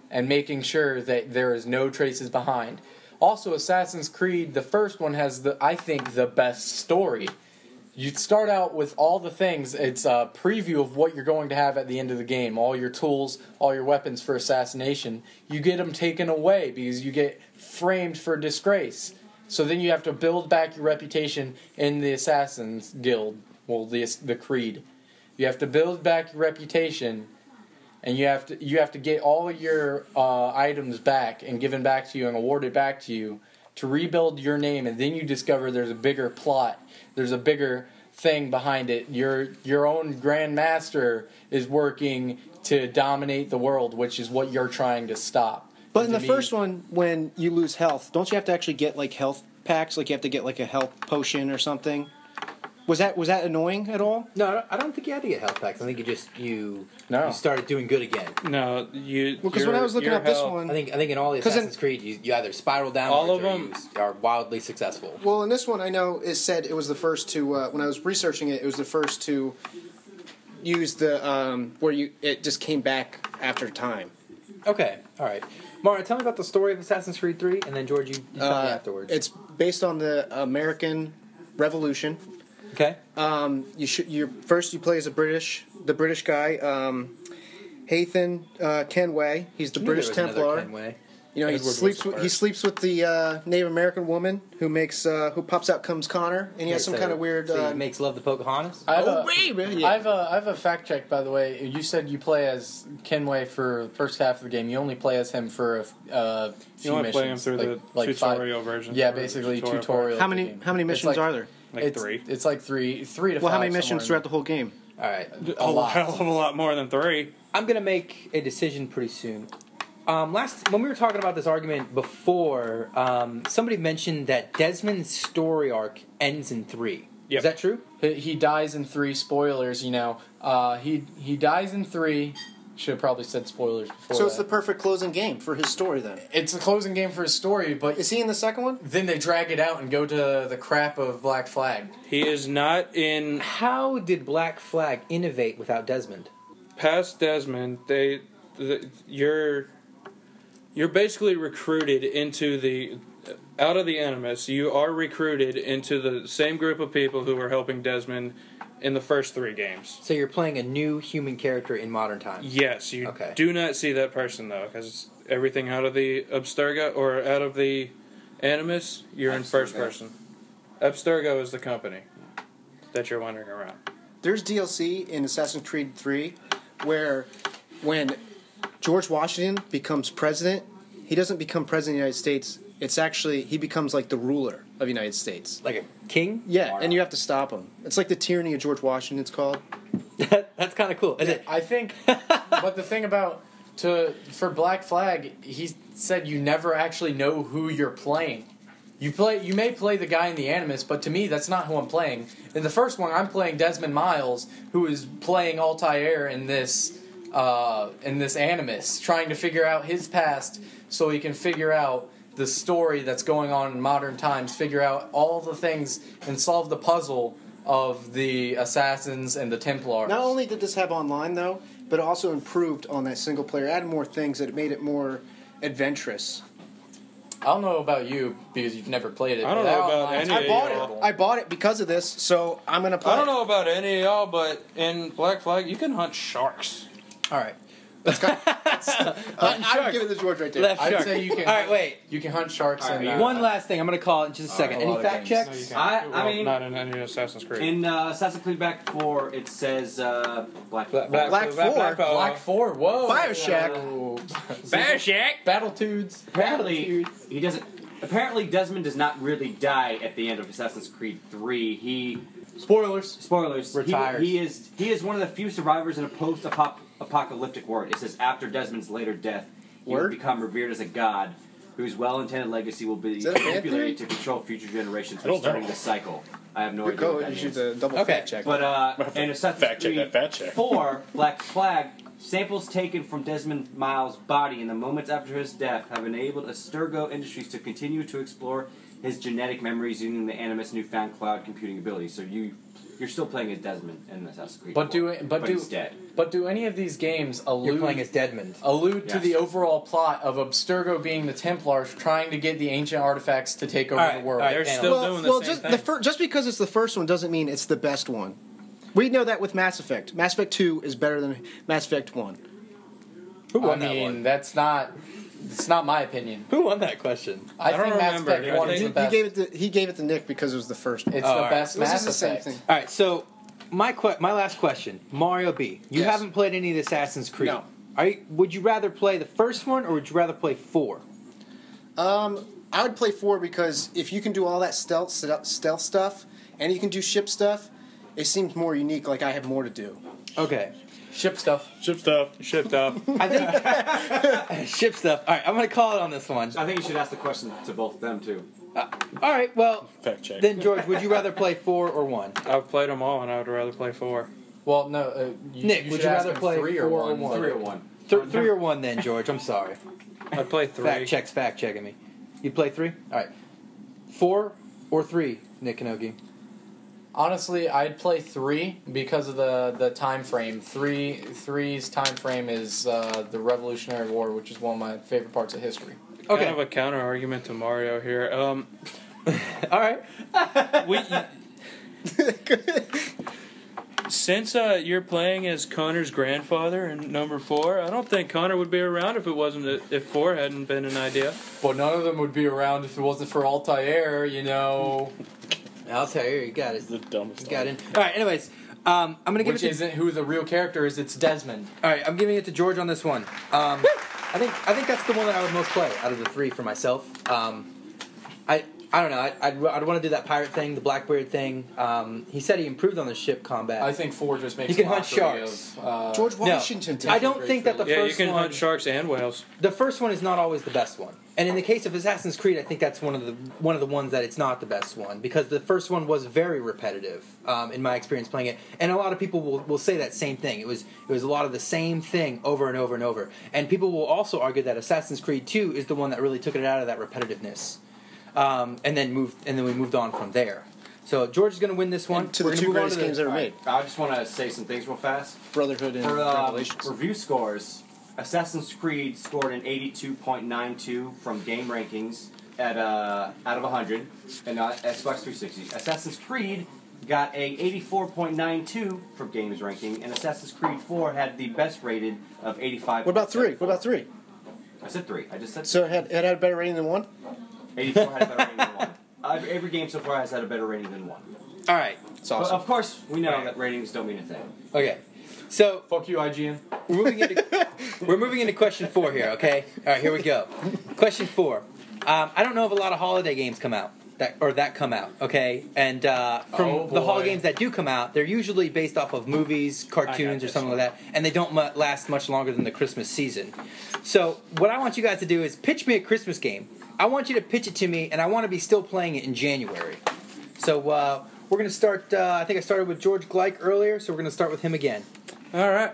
and making sure that there is no traces behind. Also, Assassin's Creed, the first one, has, I think, the best story. You start out with all the things. It's a preview of what you're going to have at the end of the game. All your tools, all your weapons for assassination. You get them taken away because you get framed for disgrace. So then you have to build back your reputation in the Assassin's Guild. Well, the Creed. You have to build back your reputation, and you have to get all your items back and given back to you and awarded back to you to rebuild your name. And then you discover there's a bigger plot. There's a bigger thing behind it. Your own Grand Master is working to dominate the world, which is what you're trying to stop. But in the first one, when you lose health, don't you have to actually get like health packs? Like you have to get like a health potion or something? Was that annoying at all? No, I don't think you had to get health packs. I think you No. started doing good again. No, you. Well, because when I was looking your at this health- one, I think in all the 'Cause in- Assassin's Creed, you either spiral down All of or them- you are wildly successful. well, in this one, I know it said it was the first to. When I was researching it, it was the first to use the where it just came back after time. Okay, all right. Mara, tell me about the story of Assassin's Creed 3, and then George, you tell me afterwards. It's based on the American Revolution. Okay. You play as the British guy, Hathan Kenway. He's the I knew British there was another Templar. Kenway. You know, Edward was the he first. sleeps with the Native American woman who pops out comes Connor, and he has some So- kind of weird. So he makes love to Pocahontas? I have Oh, a- baby! Yeah. I have a fact check, by the way. You said you play as Kenway for the first half of the game. You only play as him for a few You only missions. play him through the tutorial version. Yeah, or basically tutorial tutorial. How of the many game. how many It's missions like- are there? Like 3. It's like three to five. Well, how many somewhere missions in throughout the whole game? All right. A lot. hell of a lot more than 3. I'm going to make a decision pretty soon. When we were talking about this argument before, somebody mentioned that Desmond's story arc ends in 3. Yep. Is that true? He dies in 3. Spoilers, you know. He dies in 3. Should have probably said spoilers before. So it's the that. perfect closing game for his story. Then It's a closing game for his story, but is he in the second one? then they drag it out and go to the crap of Black Flag. He is not in How did Black Flag innovate without Desmond? past Desmond. You're basically recruited into out of the Animus. You are recruited into the same group of people who were helping Desmond in the first 3 games. So you're playing a new human character in modern times. Yes, you do not see that person though, because everything out of the Abstergo or out of the Animus, you're in first person. Abstergo is the company that you're wandering around. There's DLC in Assassin's Creed 3 where when George Washington becomes president, he doesn't become president of the United States. It's actually, he becomes like the ruler of the United States. Like a king? Yeah, and you have to stop him. It's like the tyranny of George Washington, it's called. That's kind of cool. Is it? I think, but the thing about, for Black Flag, he said you never actually know who you're playing. You may play the guy in the Animus, but to me, that's not who I'm playing. In the first one, I'm playing Desmond Miles, who is playing Altair in this Animus, trying to figure out his past so he can figure out the story that's going on in modern times, figure out all the things, and solve the puzzle of the Assassins and the Templars. Not only did this have online, though, but it also improved on that single player. Added more things that made it more adventurous. I don't know about you, because you've never played it. I don't know about any of y'all. I bought it because of this, so I'm going to play I don't know about any of y'all, but in Black Flag, you can hunt sharks. All right. I'm giving the George right there. Left I'd shark. say you can. All right, wait. You can hunt sharks. All right, and One last thing. I'm going to call it in just a second. a Any lot of fact games. checks? No, you can't. I mean, not in any Assassin's Creed. in Assassin's Creed Back 4, it says Black 4. Black 4. Black 4. Whoa. Bioshock. Bioshock. Battletoads. Apparently, he doesn't. Apparently, Desmond does not really die at the end of Assassin's Creed 3. He spoilers. Retires. He is one of the few survivors in a post-apocalyptic world. It says after Desmond's later death, he will become revered as a god whose well-intended legacy will be that a fan manipulated theory? to control future generations, I don't restarting know. the cycle. I have no Good idea what code. that You should means. double Okay. fact check. But in Assassin's fact check Creed that fact check. 4, Black Flag, samples taken from Desmond Miles' body in the moments after his death have enabled Abstergo Industries to continue to explore his genetic memories using the Animus' newfound cloud computing ability. So you're still playing as Desmond in Assassin's Creed 4, he's dead. But do any of these games You're playing as Deadmond. allude to Yes. the overall plot of Abstergo being the Templars trying to get the ancient artifacts to take over the world? all right, They're panel. still doing the same thing. Just because it's the first one doesn't mean it's the best one. We know that with Mass Effect. Mass Effect 2 is better than Mass Effect 1. Who I won that mean, one? it's not my opinion. Who won that question? I don't think Mass remember. Effect I 1 is think- the best. He gave it to Nick because it was the first one. It's Oh, the all right. best This Mass is the same Effect. thing. All right, so my last question, Mario B. You Yes. haven't played any of the Assassin's Creed. No. Would you rather play the first one or would you rather play 4? I would play 4 because if you can do all that stealth stuff and you can do ship stuff, it seems more unique. Like I have more to do. Okay. Ship stuff. Ship stuff. Shipped up. I think ship stuff. All right, I'm going to call it on this one. I think you should ask the question to both of them, too. All right, well, Fact check. then George, would you rather play 4 or 1? I've played them all, and I would rather play 4. Well, no. Nick, you would should you ask rather him play 3 4 or or 1? 1? 3 or 1. 3 or 1 then, George. I'm sorry. I'd play 3. Fact checking me. You'd play 3? All right. 4 or 3, Nick Knoke? Honestly, I'd play 3 because of the time frame. 3's time frame is the Revolutionary War, which is one of my favorite parts of history. Okay. Kind of a counter argument to Mario here. All right. Since you're playing as Connor's grandfather in number 4, I don't think Connor would be around if 4 hadn't been an idea. But none of them would be around if it wasn't for Altair, you know. I'll tell you, you got it. The dumbest. You got it. All right, anyways, I'm going to give Which it to... isn't who the real character is, it's Desmond. All right, I'm giving it to George on this one. I think that's the one that I would most play out of the 3 for myself. I don't know. I'd want to do that pirate thing, the Blackbeard thing. He said he improved on the ship combat. I think 4 just makes You can a hunt mockery sharks. of, George No, Washington. I don't think that the Yeah, you first can one... hunt sharks and whales. The first one is not always the best one. And in the case of Assassin's Creed, I think that's one of the ones that it's not the best one, because the first one was very repetitive, in my experience playing it. And a lot of people will say that same thing. It was a lot of the same thing over and over and over. And people will also argue that Assassin's Creed 2 is the one that really took it out of that repetitiveness. And then we moved on from there. So George is going to win this one. And to We're the gonna two move on greatest to the- games ever made. I just want to say some things real fast. Brotherhood and For Revelations. review scores, Assassin's Creed scored an 82.92 from Game Rankings out of 100, and not Xbox 360. Assassin's Creed got a 84.92 for Games Ranking, and Assassin's Creed 4 had the best rated of 85. What about 3? What about 3? I said 3. I just said 3. So it had a better rating than 1? 84 had a better rating than 1. Every game so far has had a better rating than 1. All right. It's awesome. But of course, we know that ratings don't mean a thing. Okay. So Fuck you, IGN. we're moving into question 4 here. Okay. All right. Here we go. Question 4. I don't know if a lot of holiday games come out that come out. Okay. And from the holiday games that do come out, they're usually based off of movies, cartoons, or something like that, and they don't last much longer than the Christmas season. So what I want you guys to do is pitch me a Christmas game. I want you to pitch it to me, and I want to be still playing it in January. So we're going to start, I think I started with George Gleick earlier, so we're going to start with him again. All right.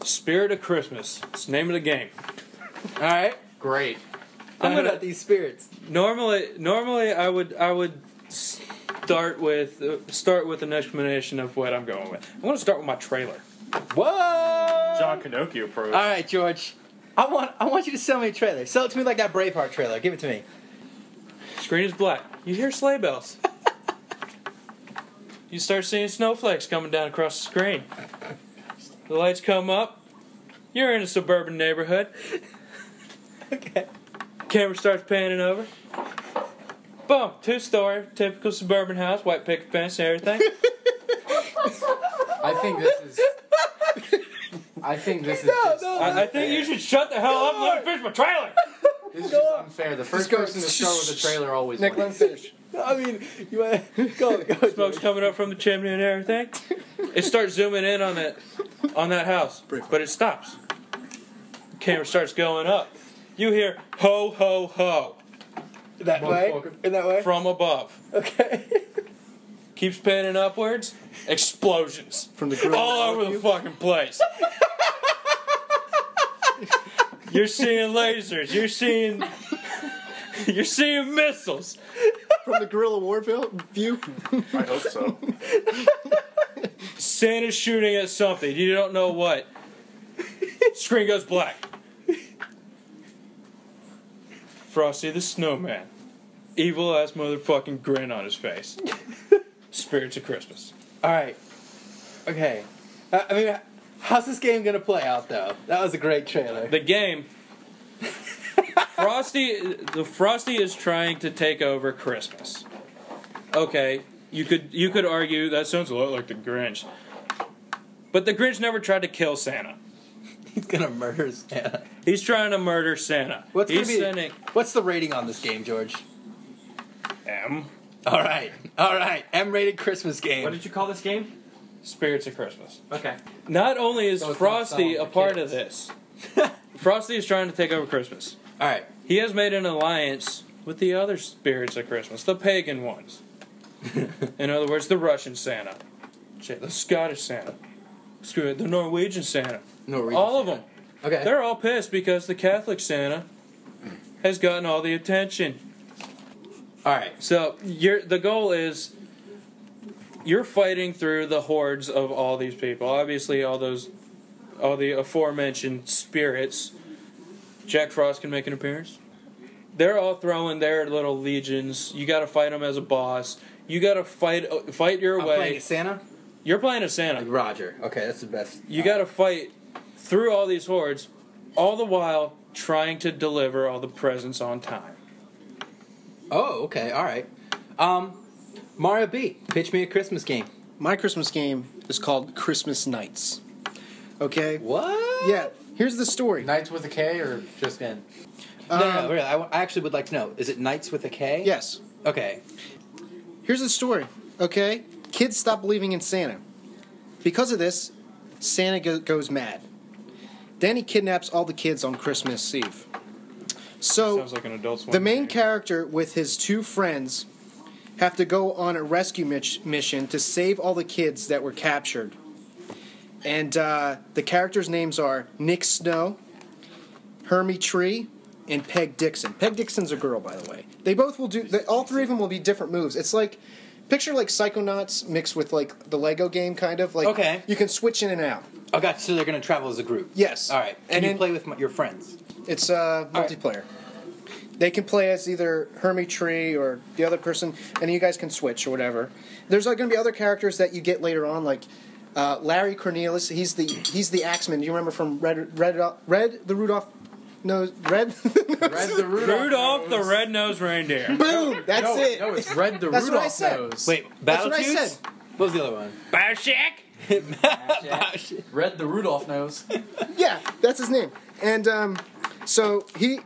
Spirit of Christmas. It's the name of the game. All right? Great. I'm good at these spirits. Normally I would start with an explanation of what I'm going with. I want to start with my trailer. Whoa! John Knoke approach. All right, George. I want you to sell me a trailer. Sell it to me like that Braveheart trailer. Give it to me. Screen is black. You hear sleigh bells. You start seeing snowflakes coming down across the screen. The lights come up. You're in a suburban neighborhood. Okay. Camera starts panning over. Boom. 2-story, typical suburban house, white picket fence and everything. I think this is I think you should shut the hell up and let me finish my trailer. This is just unfair. The first person to start with a trailer always Nick, let wins. him finish. I mean, you want go. Smoke's coming up from the chimney and everything. It starts zooming in on that house, but it stops. The camera starts going up. You hear ho ho ho That way? In that way? from above. Okay. Keeps panning upwards. Explosions From the grill all over the fucking place. You're seeing lasers. You're seeing missiles. From the guerrilla war view? I hope so. Santa's shooting at something. You don't know what. Screen goes black. Frosty the Snowman. Evil ass motherfucking grin on his face. Spirits of Christmas. All right. Okay. I mean, how's this game gonna play out though? That was a great trailer. The game. Frosty is trying to take over Christmas. Okay, you could argue that sounds a lot like the Grinch. But the Grinch never tried to kill Santa. He's gonna murder Santa. He's trying to murder Santa. What's the rating on this game, George? M. All right. M-rated Christmas game. What did you call this game? Spirits of Christmas. Okay. Not only is So it's not Frosty selling a to part of kids. this, Frosty is trying to take over Christmas. All right. He has made an alliance with the other spirits of Christmas, the pagan ones. In other words, the Russian Santa, the Scottish Santa, screw it, the Norwegian Santa. All of them. Okay. They're all pissed because the Catholic Santa has gotten all the attention. All right. So the goal is you're fighting through the hordes of all these people. Obviously, all the aforementioned spirits. Jack Frost can make an appearance. They're all throwing their little legions. You got to fight them as a boss. You got to fight your way. I'm playing as Santa? You're playing as Santa. Like Roger. Okay, that's the best. You got to fight through all these hordes, all the while trying to deliver all the presents on time. Oh, okay. All right. Mario B, pitch me a Christmas game. My Christmas game is called Christmas Nights. Okay? What? Yeah, here's the story. Nights with a K or just N? No, really. I actually would like to know. Is it Knights with a K? Yes. Okay. Here's the story, okay? Kids stop believing in Santa. Because of this, Santa goes mad. Then he kidnaps all the kids on Christmas Eve. So, Sounds like an Adult Swim the main game. character with his 2 friends have to go on a rescue mission to save all the kids that were captured. And the characters' names are Nick Snow, Hermie Tree, and Peg Dixon. Peg Dixon's a girl, by the way. They both will do. All 3 of them will be different moves. It's like picture like Psychonauts mixed with like the Lego game, kind of. Like, okay. You can switch in and out. Oh, gotcha. So they're going to travel as a group. Yes. All right. Can you play with your friends? It's multiplayer. They can play as either Hermie Tree or the other person, and you guys can switch or whatever. There's going to be other characters that you get later on, like Larry Cornelius. He's the Axeman. Do you remember from Red the Rudolph Nose Red? Rudolph the Red-Nosed Reindeer. Boom! That's it. No, it's Red the That's what I Rudolph said. Nose. Wait, That's what I Battletoads? said. What was the other one? Bioshack. Red the Rudolph Nose. Yeah, that's his name. And so you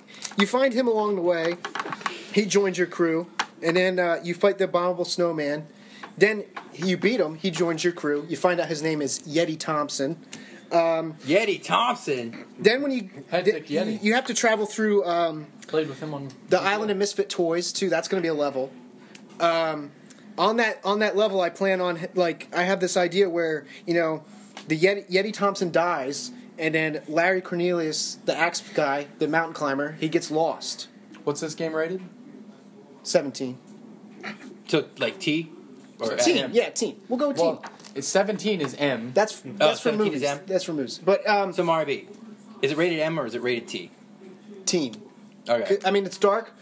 find him along the way. He joins your crew, and then you fight the abominable snowman. Then you beat him. He joins your crew. You find out his name is Yeti Thompson. Yeti Thompson. Then when you Hectic Yeti. you have to travel through Played with him on the Island of Misfit Toys too. That's going to be a level. On that level, I plan on I have this idea where the Yeti Thompson dies, and then Larry Cornelius, the axe guy, the mountain climber, he gets lost. What's this game rated? 17. So, like T? Or Teen, M? yeah, teen. We'll go with teen. Well, it's 17 is M. That's for 17 movies. is M? That's for movies. But So, Marby, is it rated M or is it rated T? teen. Okay. I mean, it's dark,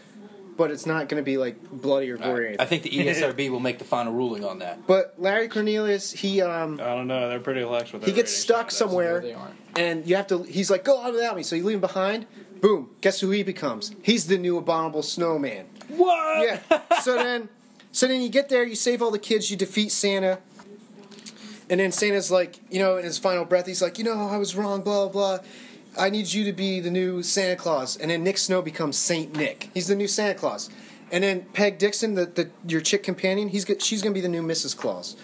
but it's not going to be bloody or gory. I think the ESRB will make the final ruling on that. But Larry Cornelius, he I don't know. They're pretty lax with their he gets ratings stuck nowadays. somewhere, They aren't. and you have to. He's like, "Go on without me." So you leave him behind. Boom! Guess who he becomes? He's the new abominable snowman. What? Yeah. So then you get there. You save all the kids. You defeat Santa. And then Santa's like, in his final breath, he's like, I was wrong. Blah blah. I need you to be the new Santa Claus. And then Nick Snow becomes Saint Nick. He's the new Santa Claus. And then Peg Dixon, your chick companion, she's gonna be the new Mrs. Claus.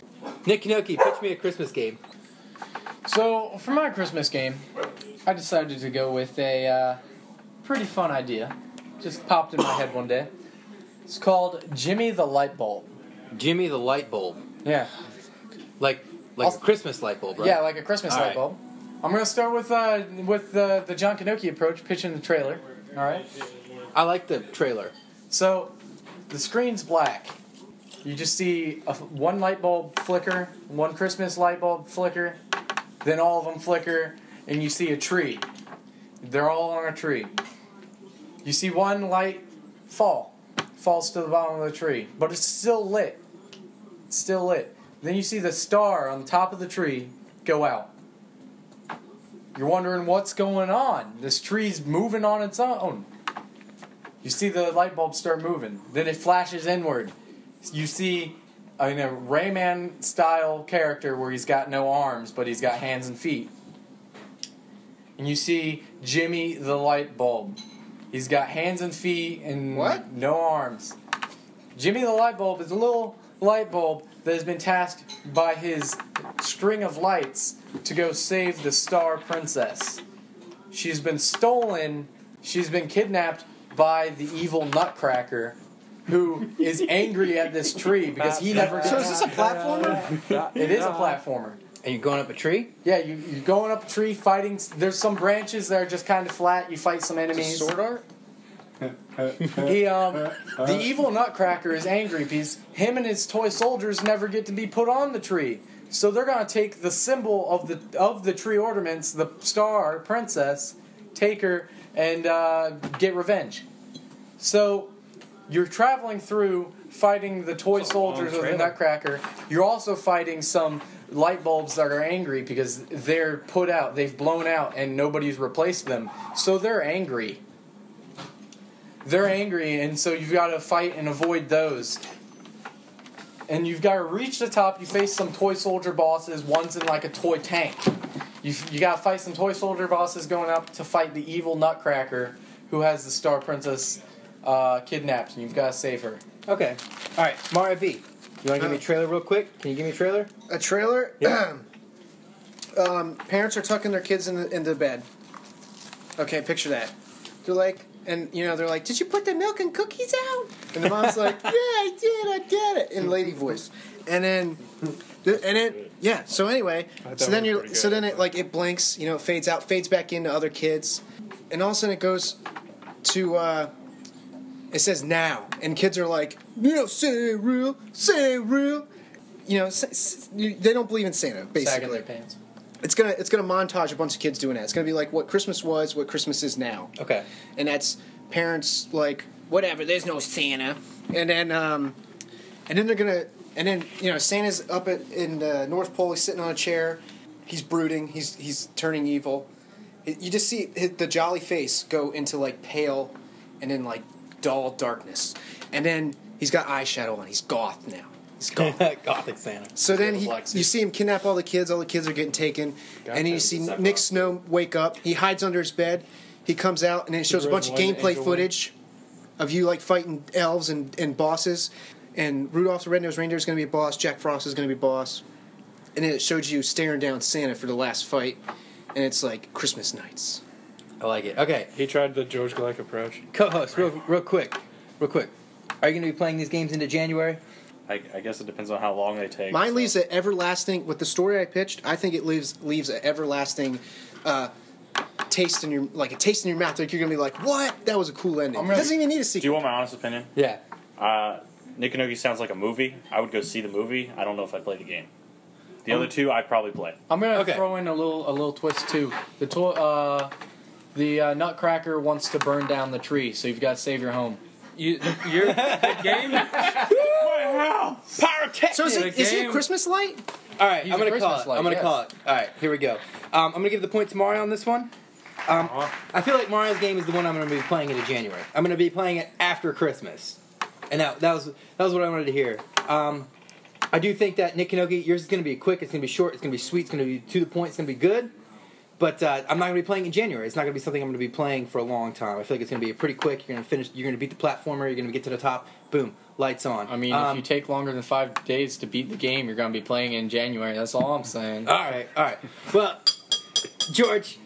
Nick Knoke, pitch me a Christmas game. So, for my Christmas game, I decided to go with a pretty fun idea. Just popped in my head one day. It's called Jimmy the Light Bulb. Jimmy the Light Bulb. Yeah. Like a Christmas light bulb, right? Yeah, like a Christmas All light right. bulb. I'm going to start with the John Knoke approach, pitching the trailer. All right? I like the trailer. So, the screen's black. You just see one light bulb flicker, one Christmas light bulb flicker, then all of them flicker, and you see a tree. They're all on a tree. You see one light falls to the bottom of the tree, but it's still lit. It's still lit. Then you see the star on the top of the tree go out. You're wondering what's going on. This tree's moving on its own. You see the light bulb start moving. Then it flashes inward. You see a Rayman style character where he's got no arms, but he's got hands and feet. And you see Jimmy the light bulb. He's got hands and feet and What? no arms. Jimmy the light bulb is a little light bulb that has been tasked by his string of lights to go save the Star Princess. She's been stolen. She's been kidnapped by the evil Nutcracker, who is angry at this tree because he never gets... So is this a platformer? It is a platformer. And you're going up a tree? Yeah, you're going up a tree, fighting... There's some branches that are just kind of flat. You fight some enemies. Sword art? The evil Nutcracker is angry because him and his toy soldiers never get to be put on the tree. So they're going to take the symbol of the tree ornaments, the Star Princess, take her, and get revenge. So you're traveling through fighting the toy soldiers of the Nutcracker. You're also fighting some light bulbs that are angry because they're put out, they've blown out, and nobody's replaced them. So they're angry. They're angry, and so you've got to fight and avoid those. And you've got to reach the top. You face some toy soldier bosses. One's in like a toy tank. You got to fight some toy soldier bosses going up to fight the evil Nutcracker who has the Star Princess kidnapped, and you've got to save her. Okay. All right, Mario B. You want to give me a trailer real quick? Can you give me a trailer? A trailer? Yeah. Parents are tucking their kids in the bed. Okay, picture that. They're like, did you put the milk and cookies out? And the mom's like, yeah, I did it, in lady voice. And then, yeah. So anyway, it blinks, it fades out, fades back into other kids, and all of a sudden it goes to, it says now, and kids are like, say it real. They don't believe in Santa, basically. Sagging their pants. It's gonna montage a bunch of kids doing that. It's gonna be like what Christmas was, what Christmas is now. Okay. And that's parents like, whatever, there's no Santa, and then they're gonna, and then Santa's up in the North Pole. He's sitting on a chair. He's brooding. He's turning evil. You just see the jolly face go into like pale, and then like dull darkness, and then he's got eyeshadow on. He's goth now. He's goth. Gothic Santa. So then you see him kidnap all the kids. All the kids are getting taken, and then you see Nick Snow wake up. He hides under his bed. He comes out, and then it shows a bunch of gameplay footage of you like fighting elves and bosses. And Rudolph the Red-Nosed Reindeer is going to be a boss. Jack Frost is going to be boss. And then it showed you staring down Santa for the last fight, and it's like Christmas nights. I like it. Okay. He tried the George Gleick approach. Co-host, real quick. Are you going to be playing these games into January? I guess it depends on how long they take. Mine leaves an everlasting, with the story I pitched, I think it leaves an everlasting taste in your mouth. Like you're going to be like, what? That was a cool ending. It doesn't even need a Do you sequel. want my honest opinion? Yeah. Nick and Knoke sounds like a movie. I would go see the movie. I don't know if I'd play the game. The other two, I'd probably play. I'm gonna throw in a little twist too. The Nutcracker wants to burn down the tree, so you've got to save your home. You're the game. Pyrotechnics. So is he a Christmas light? All right, He's I'm a going to call it. Christmas light, I'm going to yes. call it. All right, here we go. I'm going to give the point to Mario on this one. I feel like Mario's game is the one I'm going to be playing into January. I'm going to be playing it after Christmas, and that was what I wanted to hear. I do think that Nick Knoke, yours is going to be quick. It's going to be short. It's going to be sweet. It's going to be to the point. It's going to be good. But I'm not going to be playing in January. It's not going to be something I'm going to be playing for a long time. I feel like it's going to be pretty quick. You're going to finish. You're going to beat the platformer. You're going to get to the top. Boom, lights on. I mean, if you take longer than 5 days to beat the game, you're going to be playing in January. That's all I'm saying. All right. Well, George,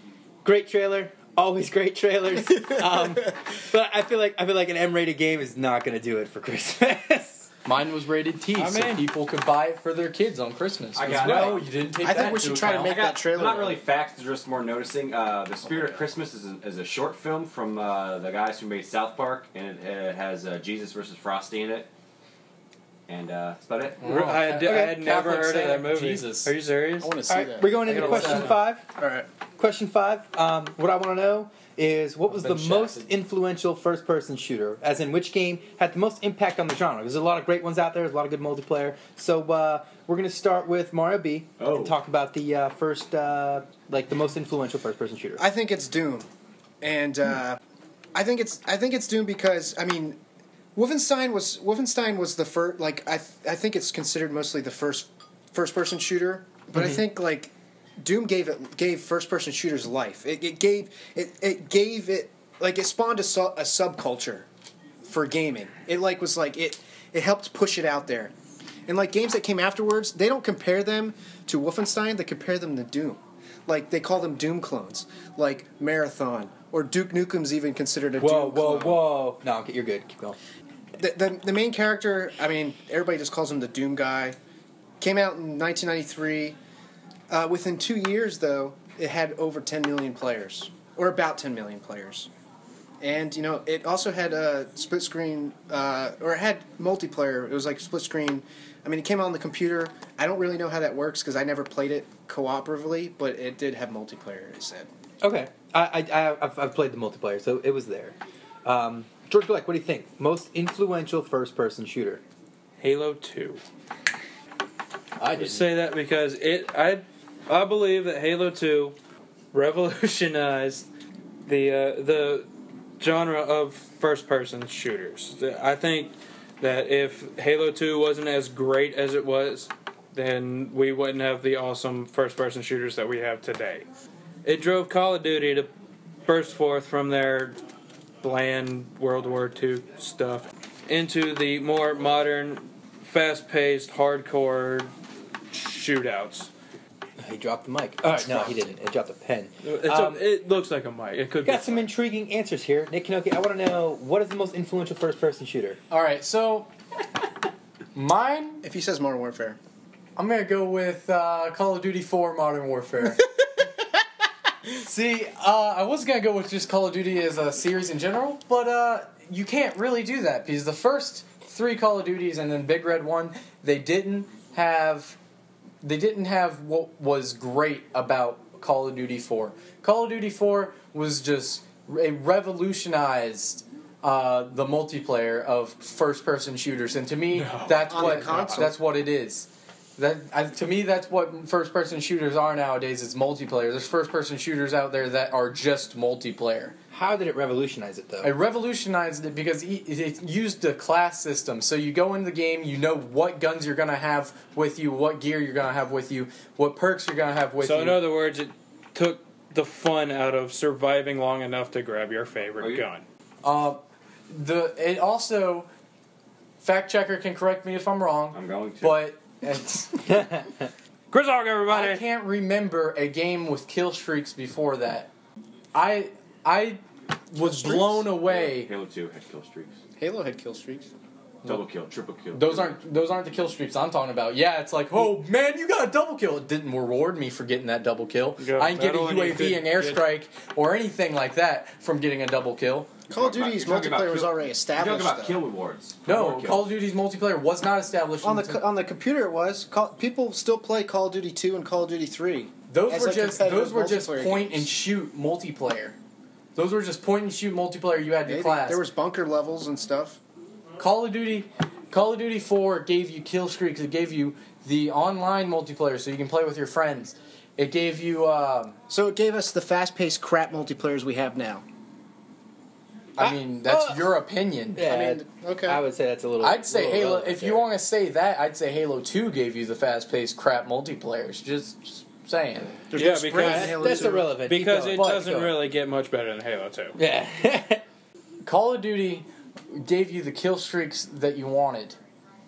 great trailer. Always great trailers. But I feel like an M-rated game is not going to do it for Christmas. Mine was rated T, so people could buy it for their kids on Christmas. I got no, it. you didn't take I that think we should into try to account. make that trailer. Not really facts, they're just more noticing. The Spirit of Christmas is a short film from the guys who made South Park, and it has Jesus versus Frosty in it. And that's about it. I had never heard of that movie. Jesus. Are you serious? I want to see All right, that. we're going into question 5. All right. Question 5. What I want to know is what was the been most shafted. influential first-person shooter? As in, which game had the most impact on the genre? There's a lot of great ones out there. There's a lot of good multiplayer. So we're going to start with Mario B and talk about the first, the most influential first-person shooter. I think it's Doom, and I think it's Doom because Wolfenstein was the first. Like I think it's considered mostly the first-person shooter, but I think like Doom gave first-person shooters life. It gave it like it spawned a subculture for gaming. It helped push it out there, and like games that came afterwards, they don't compare them to Wolfenstein. They compare them to Doom. Like they call them Doom clones, like Marathon or Duke Nukem's even considered a Doom clone. Whoa! No, you're good. Keep going. The main character, everybody just calls him the Doom guy. Came out in 1993. Within 2 years, though, it had over 10 million players, or about 10 million players. And, it also had a split screen, or it had multiplayer. It was like split screen. It came out on the computer. I don't really know how that works because I never played it cooperatively, but it did have multiplayer, it said. Okay. I've played the multiplayer, so it was there. George Gleick, what do you think? Most influential first-person shooter? Halo 2. I I just say that because I believe that Halo 2 revolutionized the genre of first-person shooters. I think that if Halo 2 wasn't as great as it was, then we wouldn't have the awesome first-person shooters that we have today. It drove Call of Duty to burst forth from their bland World War II stuff into the more modern, fast-paced, hardcore shootouts. He dropped the mic. Oh, no, he didn't. It dropped a pen. It looks like a mic. It could be. Got some intriguing answers here. Nick Knoke, I want to know, what is the most influential first-person shooter? All right, so mine, If he says Modern Warfare. I'm going to go with Call of Duty 4 Modern Warfare. See, I was going to go with just Call of Duty as a series in general, but you can't really do that because the first 3 Call of Duties and then Big Red 1, they didn't have what was great about Call of Duty 4. Call of Duty 4 was just a revolutionized the multiplayer of first-person shooters, and to me, that's On the console? that's what it is. To me, that's what first-person shooters are nowadays. It's multiplayer. There's first-person shooters out there that are just multiplayer. How did it revolutionize it, though? It revolutionized it because it used a class system. So you go in the game, you know what guns you're going to have with you, what gear you're going to have with you, what perks you're going to have with you. So in other words, it took the fun out of surviving long enough to grab your favorite gun. It also, fact checker can correct me if I'm wrong. I'm going to. But it's, Chris Hawk, everybody! I can't remember a game with kill streaks before that. I was blown away. Halo 2 had kill streaks. Halo had kill streaks. Double kill, triple kill. Those aren't the kill streaks I'm talking about. Yeah, it's like, oh man, you got a double kill. It didn't reward me for getting that double kill. Yeah, I didn't get a that only UAV, an airstrike, or anything like that from getting a double kill. Call of Duty's You're talking about multiplayer was kill- already You're established. talking about though. kill rewards. No, Reward Call kills. of Duty's multiplayer was not established On until- the computer, it was. People still play Call of Duty 2 and Call of Duty 3. Those as were like just competitive point multiplayer and shoot multiplayer. Those were just point and shoot multiplayer you had in Maybe. class. There was bunker levels and stuff. Call of Duty 4 gave you kill streaks. It gave you the online multiplayer so you can play with your friends. It gave you So it gave us the fast-paced crap multiplayers we have now. I mean, that's your opinion. Yeah, I mean, okay. I would say that's a little. I'd say little Halo. relevant If you there. want to say that, I'd say Halo 2 gave you the fast-paced crap multiplayers. Just saying. There's Yeah, no sprint because- in Halo That's 2. irrelevant. Keep Because going. it But- doesn't really get much better than Halo 2. Yeah. Call of Duty gave you the kill streaks that you wanted.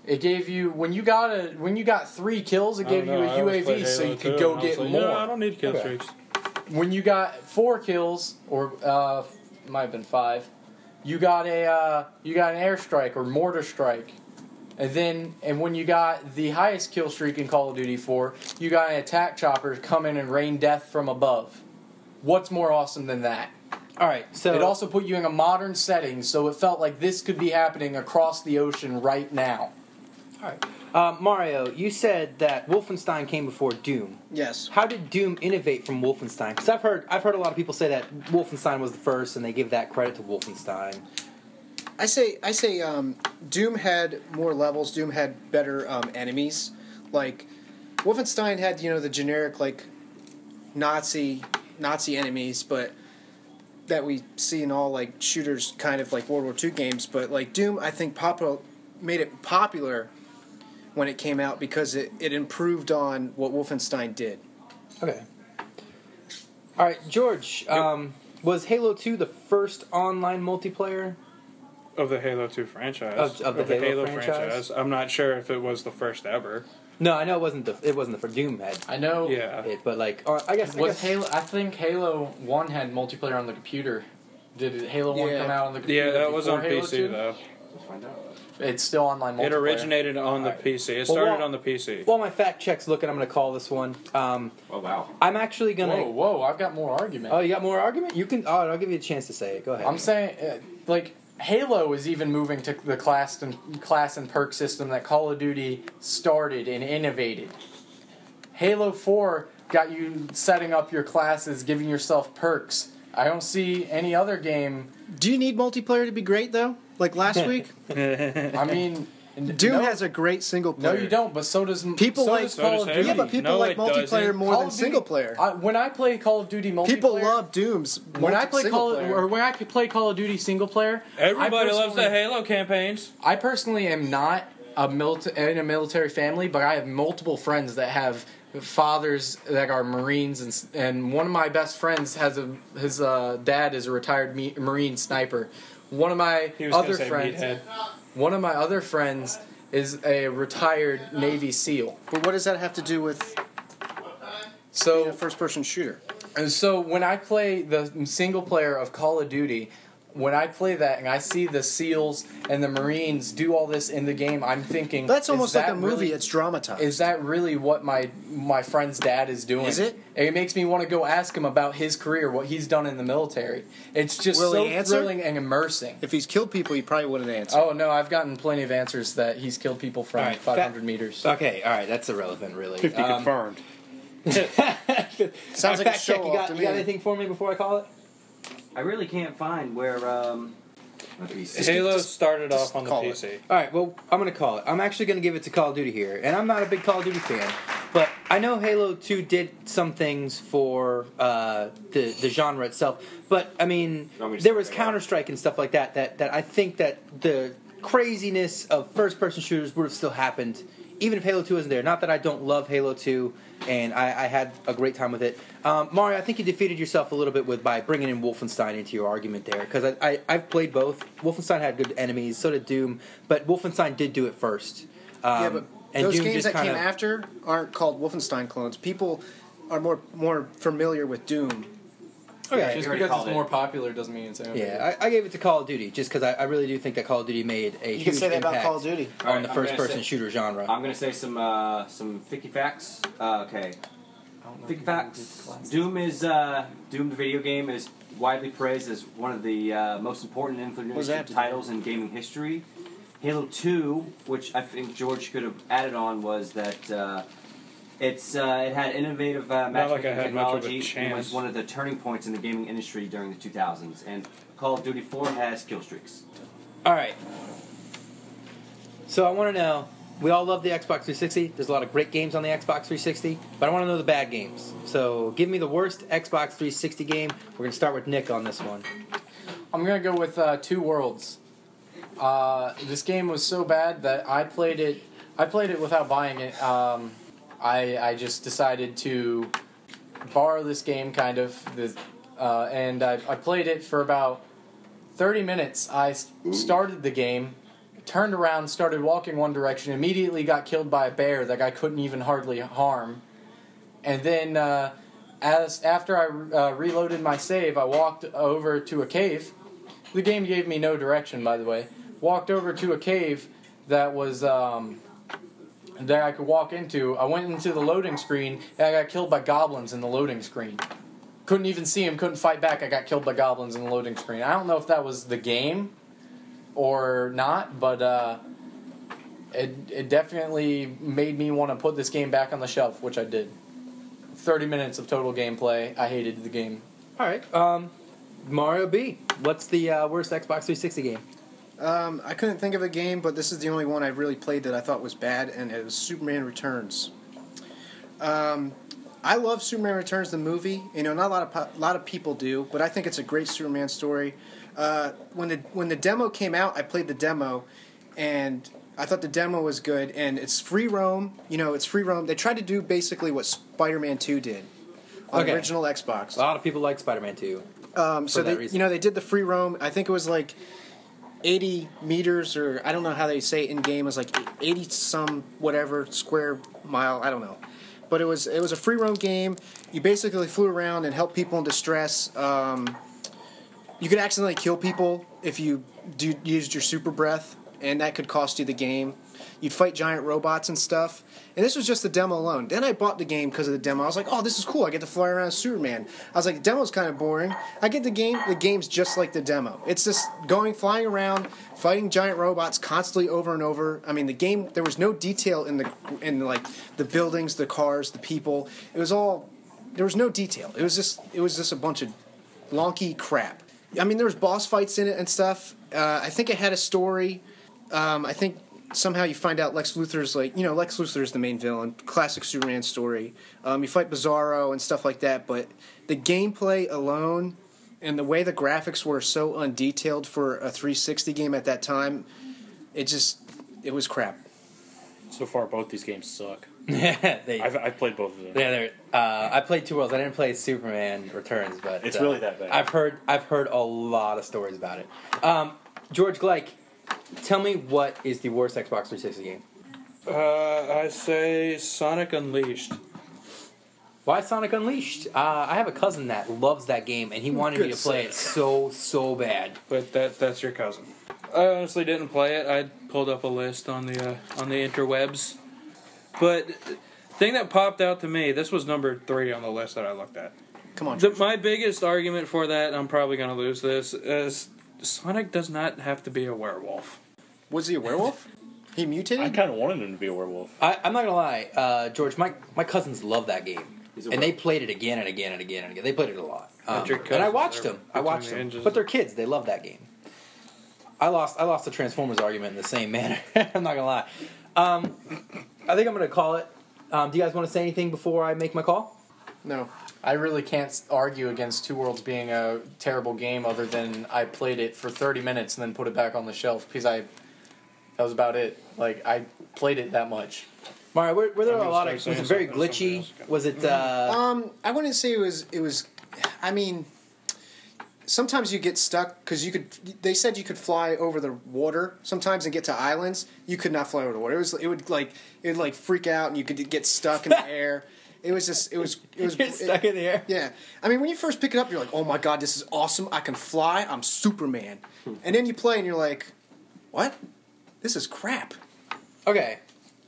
It gave you when you got 3 kills, it gave you a UAV so you could go get more. No, I don't need kill Okay. streaks. When you got 4 kills, or might have been 5, you got an airstrike or mortar strike, and when you got the highest kill streak in Call of Duty 4, you got an attack chopper come in and rain death from above. What's more awesome than that? All right. So It also put you in a modern setting, so it felt like this could be happening across the ocean right now. all right. Mario, you said that Wolfenstein came before Doom. Yes. How did Doom innovate from Wolfenstein? Because I've heard a lot of people say that Wolfenstein was the first, and they give that credit to Wolfenstein. I say Doom had more levels. Doom had better enemies. Like Wolfenstein had the generic like Nazi enemies, but that we see in all like shooters, kind of like World War II games. But like Doom, I think made it popular when it came out because it improved on what Wolfenstein did. Okay. All right, George. Was Halo 2 the first online multiplayer? Of the Halo 2 franchise. Of the Halo franchise? I'm not sure if it was the first ever. No, I know it wasn't the for Doom had I know. Yeah. it, but like I guess Halo? I think Halo 1 had multiplayer on the computer. Did Halo 1 Yeah. come out on the computer? Yeah, that was before on Halo PC 2? though. Let's find out. It's still online multiplayer. It originated on the PC. It Well, started on the PC. While my fact check's looking, I'm going to call this one. Oh wow. I'm actually going to. Whoa! I've got more argument. Oh, you got more argument? You can. Oh, I'll give you a chance to say it. Go ahead. I'm saying, like Halo is even moving to the class and perk system that Call of Duty started and innovated. Halo 4 got you setting up your classes, giving yourself perks. I don't see any other game. Do you need multiplayer to be great though? Like last week, I mean, Doom no, has a great single no, player. you don't. But so does People so like- does So Call does of Halo. Duty. Yeah, but people No, like it multiplayer doesn't. more Call than of Duty- single player. When I play Call of Duty multiplayer, People love Doom's. when I play single player. when I play Call of Duty single player. Everybody I loves the personally- Halo campaigns. I personally am not in a military family, but I have multiple friends that have fathers that are Marines, and one of my best friends has his dad is a retired Marine sniper. One of my He was gonna other say friends, meathead. one of my other friends is a retired Navy SEAL. But what does that have to do with being So a first-person shooter? And so when I play the single player of Call of Duty, when I play that and I see the SEALs and the Marines do all this in the game, I'm thinking That's is almost like that a movie. really- It's dramatized. Is that really what my friend's dad is doing? Is it? And it makes me want to go ask him about his career, what he's done in the military. It's just Will so he answer? thrilling and immersing. If he's killed people, he probably wouldn't answer. Oh no, I've gotten plenty of answers that he's killed people from All right, 500 meters. Okay, all right, that's irrelevant, really. 50 confirmed. Sounds like a fact check. show You off got to you me. got anything for me before I call it? I really can't find where Halo started off on the call it. PC. All right, well, I'm going to call it. I'm actually going to give it to Call of Duty here. And I'm not a big Call of Duty fan. But I know Halo 2 did some things for the genre itself. But, I mean, there was Counter-Strike and stuff like that I think that the craziness of first-person shooters would have still happened even if Halo 2 isn't there. Not that I don't love Halo 2, and I had a great time with it. Mario, I think you defeated yourself a little bit by bringing in Wolfenstein into your argument there, because I've played both. Wolfenstein had good enemies, so did Doom, but Wolfenstein did do it first. But and those Doom games just that came after aren't called Wolfenstein clones. People are more familiar with Doom. Okay. Just because it's more popular doesn't mean it's out. Yeah, I gave it to Call of Duty just because I really do think that Call of Duty made a You huge can say that impact about Call of Duty. on the first-person shooter genre. I'm gonna say some 50 facts. Okay. 50 facts. Doom the video game is widely praised as one of the most important and influential titles in gaming history. Halo 2, which I think George could have added on, was that it had innovative matchmaking technology and was one of the turning points in the gaming industry during the 2000s. And Call of Duty 4 has kill streaks. All right. So I want to know, we all love the Xbox 360. There's a lot of great games on the Xbox 360, but I want to know the bad games. So give me the worst Xbox 360 game. We're going to start with Nick on this one. I'm going to go with Two Worlds. This game was so bad that I played it without buying it. I just decided to borrow this game, kind of, and I played it for about 30 minutes. I started the game, turned around, started walking one direction, immediately got killed by a bear that I couldn't even hardly harm. And then, after I reloaded my save, I walked over to a cave. The game gave me no direction, by the way. Walked over to a cave that was that I could walk into. I went into the loading screen, and I got killed by goblins in the loading screen. Couldn't even see him, couldn't fight back. I got killed by goblins in the loading screen. I don't know if that was the game or not, but it definitely made me want to put this game back on the shelf, which I did. 30 minutes of total gameplay. I hated the game. All right. Mario B. What's the worst Xbox 360 game? I couldn't think of a game, but this is the only one I really played that I thought was bad, and it was Superman Returns. I love Superman Returns, the movie. You know, not a lot of people do, but I think it's a great Superman story. When the demo came out, I played the demo, and I thought the demo was good. And it's free roam. You know, it's free roam. They tried to do basically what Spider-Man 2 did on the original Xbox. A lot of people like Spider-Man 2. So they did the free roam. I think it was like 80 meters, or I don't know how they say it in game. It was like 80 some whatever square mile. I don't know, but it was a free roam game. You basically flew around and helped people in distress. You could accidentally kill people if you used your super breath, and that could cost you the game. You'd fight giant robots and stuff. And this was just the demo alone. Then I bought the game because of the demo. I was like, oh, this is cool. I get to fly around as Superman. I was like, the demo's kind of boring. I get the game. The game's just like the demo. It's just flying around, fighting giant robots constantly over and over. I mean, the game, there was no detail in the buildings, the cars, the people. There was no detail. It was just a bunch of lonky crap. I mean, there was boss fights in it and stuff. I think it had a story. I think somehow you find out Lex Luthor's Lex Luthor's the main villain, classic Superman story. You fight Bizarro and stuff like that, but the gameplay alone and the way the graphics were so undetailed for a 360 game at that time, it was crap. So far, both these games suck. Yeah, I've played both of them. Yeah, I played Two Worlds. I didn't play Superman Returns, but it's really that bad. I've heard a lot of stories about it. George Gleick, tell me what is the worst Xbox 360 game? I say Sonic Unleashed. Why Sonic Unleashed? I have a cousin that loves that game, and he wanted me to play it so bad. But that's your cousin. I honestly didn't play it. I pulled up a list on the interwebs. But the thing that popped out to me, this was number 3 on the list that I looked at. Come on, my biggest argument for that, I'm probably going to lose this, is Sonic does not have to be a werewolf. Was he a werewolf? He mutated? I kind of wanted him to be a werewolf. I'm not going to lie, George, my cousins love that game. And they played it again and again and again and again. They played it a lot. And I watched them. But they're kids. They love that game. I lost the Transformers argument in the same manner. I'm not gonna lie. I think I'm gonna call it. Do you guys want to say anything before I make my call? No. I really can't argue against Two Worlds being a terrible game other than I played it for 30 minutes and then put it back on the shelf because that was about it. Like, I played it that much. Mario, were there a lot of... Was it very glitchy? Was it... I wouldn't say it was... I mean... Sometimes you get stuck because they said you could fly over the water sometimes and get to islands. You could not fly over the water. It would freak out and you could get stuck in the air. It was Get stuck in the air. Yeah, I mean when you first pick it up, you're like, oh my god, this is awesome! I can fly. I'm Superman. And then you play and you're like, what? This is crap. Okay,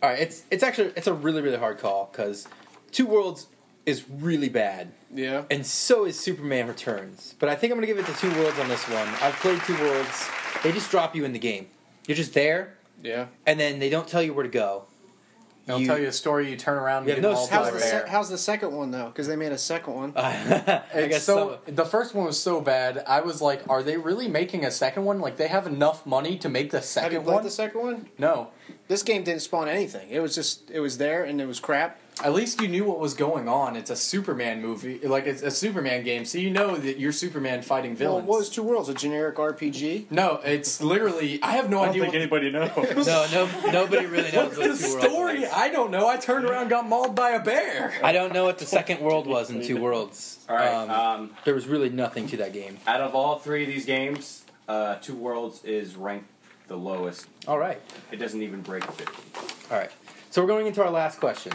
all right. It's a really really hard call because Two Worlds is really bad. Yeah. And so is Superman Returns. But I think I'm going to give it to Two Worlds on this one. I've played Two Worlds. They just drop you in the game. You're just there. Yeah. And then they don't tell you where to go. They'll tell you a story, you turn around and get mauled by a bear. How's the second one, though? Because they made a second one. I guess so. The first one was so bad, I was like, are they really making a second one? Like, they have enough money to make the second one? Have you played the second one? No. This game didn't spawn anything. It was there and it was crap. At least you knew what was going on. It's a Superman movie. Like, it's a Superman game, so you know that you're Superman fighting villains. Well, what was Two Worlds? A generic RPG? No, it's literally... I have no idea. I don't think anybody knows. No, nobody really knows what What's the Two Worlds story? was. I don't know. I turned around and got mauled by a bear. I don't know what the second world was in Two Worlds. All right. There was really nothing to that game. Out of all three of these games, Two Worlds is ranked the lowest. All right. It doesn't even break 50. All right. So we're going into our last question.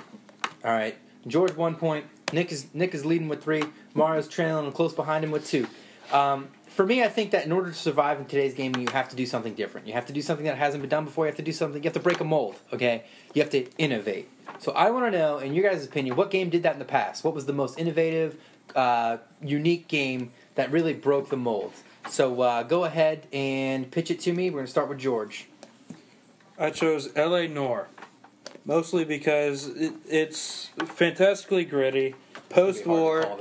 All right. George 1 point. Nick is leading with 3. Mario's trailing and close behind him with 2. For me, I think that in order to survive in today's game, you have to do something different. You have to do something that hasn't been done before. You have to do something. You have to break a mold. Okay. You have to innovate. So I want to know, in your guys' opinion, what game did that in the past? What was the most innovative, unique game that really broke the mold? So go ahead and pitch it to me. We're going to start with George. I chose L.A. Noire. Mostly because it's fantastically gritty, post-war,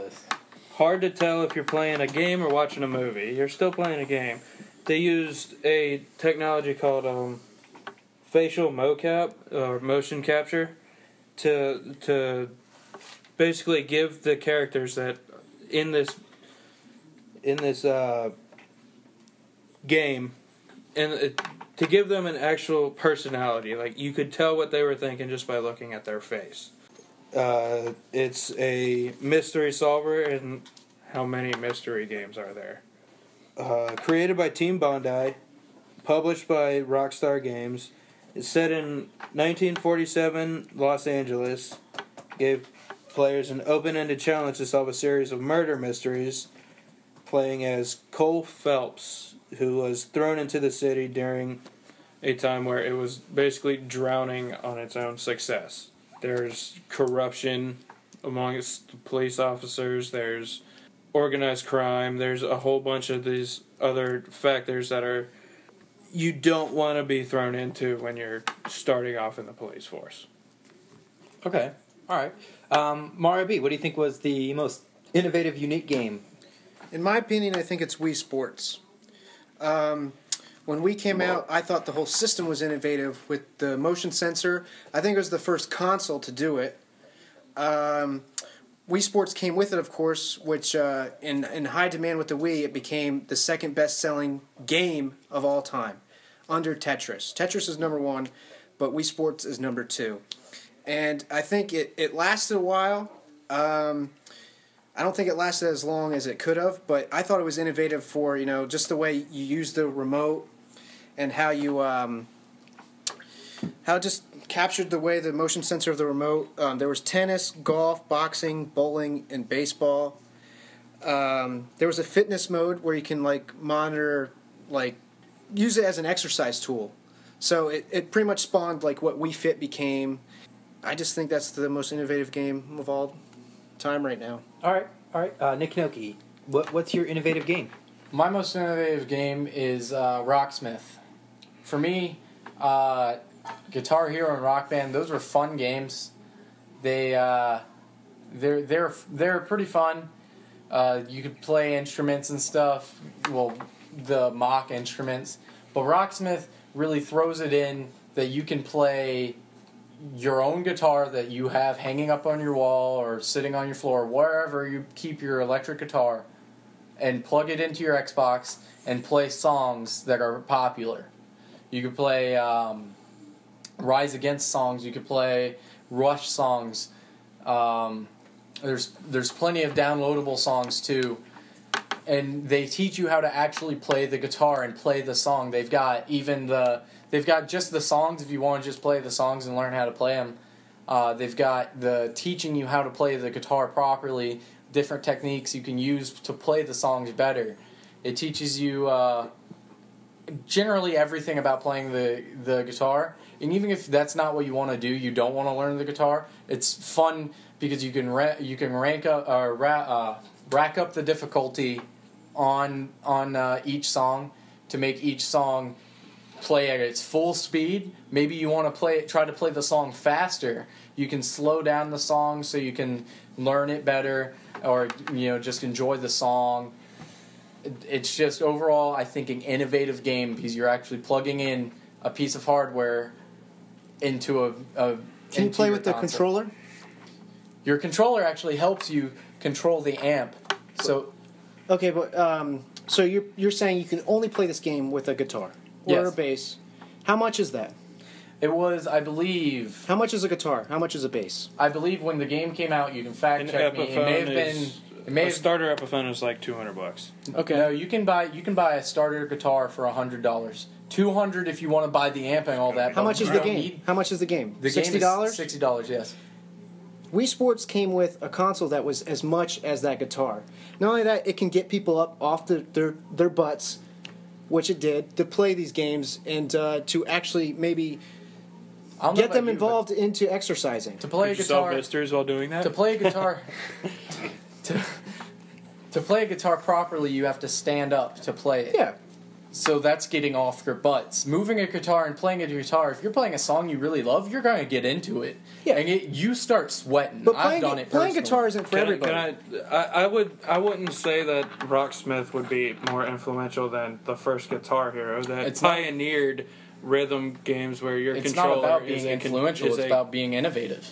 hard to tell if you're playing a game or watching a movie. You're still playing a game. They used a technology called facial mocap, or motion capture, to basically give the characters that in this game, to give them an actual personality. Like, you could tell what they were thinking just by looking at their face. It's a mystery solver, and how many mystery games are there? Created by Team Bondi, published by Rockstar Games. It's set in 1947 Los Angeles. Gave players an open-ended challenge to solve a series of murder mysteries, playing as Cole Phelps, who was thrown into the city during a time where it was basically drowning on its own success. There's corruption amongst police officers, there's organized crime, there's a whole bunch of these other factors that you don't want to be thrown into when you're starting off in the police force. Okay, all right. Mario B, what do you think was the most innovative, unique game? In my opinion, I think it's Wii Sports. When Wii came out, I thought the whole system was innovative with the motion sensor. I think it was the first console to do it. Wii Sports came with it, of course, which in high demand with the Wii, it became the second best-selling game of all time, under Tetris. Tetris is number 1, but Wii Sports is number 2. And I think it lasted a while. I don't think it lasted as long as it could have, but I thought it was innovative for, just the way you use the remote and how you, how it just captured the way the motion sensor of the remote. There was tennis, golf, boxing, bowling, and baseball. There was a fitness mode where you can, monitor, use it as an exercise tool. So it pretty much spawned, what Wii Fit became. I just think that's the most innovative game of all time right now. All right. Nick Knoke, what's your innovative game? My most innovative game is Rocksmith. For me, Guitar Hero and Rock Band, those were fun games. They're pretty fun. You could play instruments and stuff. Well, the mock instruments, But Rocksmith really throws it in that you can play your own guitar that you have hanging up on your wall or sitting on your floor, wherever you keep your electric guitar, and plug it into your Xbox and play songs that are popular. You could play Rise Against songs. You could play Rush songs. There's plenty of downloadable songs too, and they teach you how to actually play the guitar and play the song. They've got just the songs if you want to just play the songs and learn how to play them. They've got the teaching you how to play the guitar properly, different techniques you can use to play the songs better. It teaches you generally everything about playing the guitar. And even if that's not what you want to do, you don't want to learn the guitar, it's fun because you can rack up the difficulty on each song to make each song play at its full speed. Maybe you want to try to play the song faster. You can slow down the song so you can learn it better, or just enjoy the song. It's just overall, I think, an innovative game because you're actually plugging in a piece of hardware into a Can you play with the console. controller? Your controller actually helps you control the amp. So Okay, but so you're saying you can only play this game with a guitar or Yes. a bass. How much is that? it was, I believe, How much is a guitar? How much is a bass? when the game came out, you can fact An check me. It may have been. It may a have, starter Epiphone is like $200. Okay. No, you can buy a starter guitar for $100. $200 if you want to buy the amp and all that. How but much is you the don't game? need- How much is the game? The game is $60? $60, yes. Wii Sports came with a console that was as much as that guitar. Not only that, it can get people up off their butts, which it did, to play these games and to actually maybe I don't know get them about you, but involved into exercising. to play a Could you sell guitar. blisters while doing that? To play a guitar. To play a guitar properly, you have to stand up to play it. Yeah. So that's getting off your butts. Moving a guitar and playing a guitar, if you're playing a song you really love, you're going to get into it. Yeah. And you start sweating. But I've done it playing personally. guitar isn't for everybody. I wouldn't say that Rocksmith would be more influential than the first Guitar Hero that It's not- pioneered rhythm games where your It's not controller about is being influential, it's about being innovative.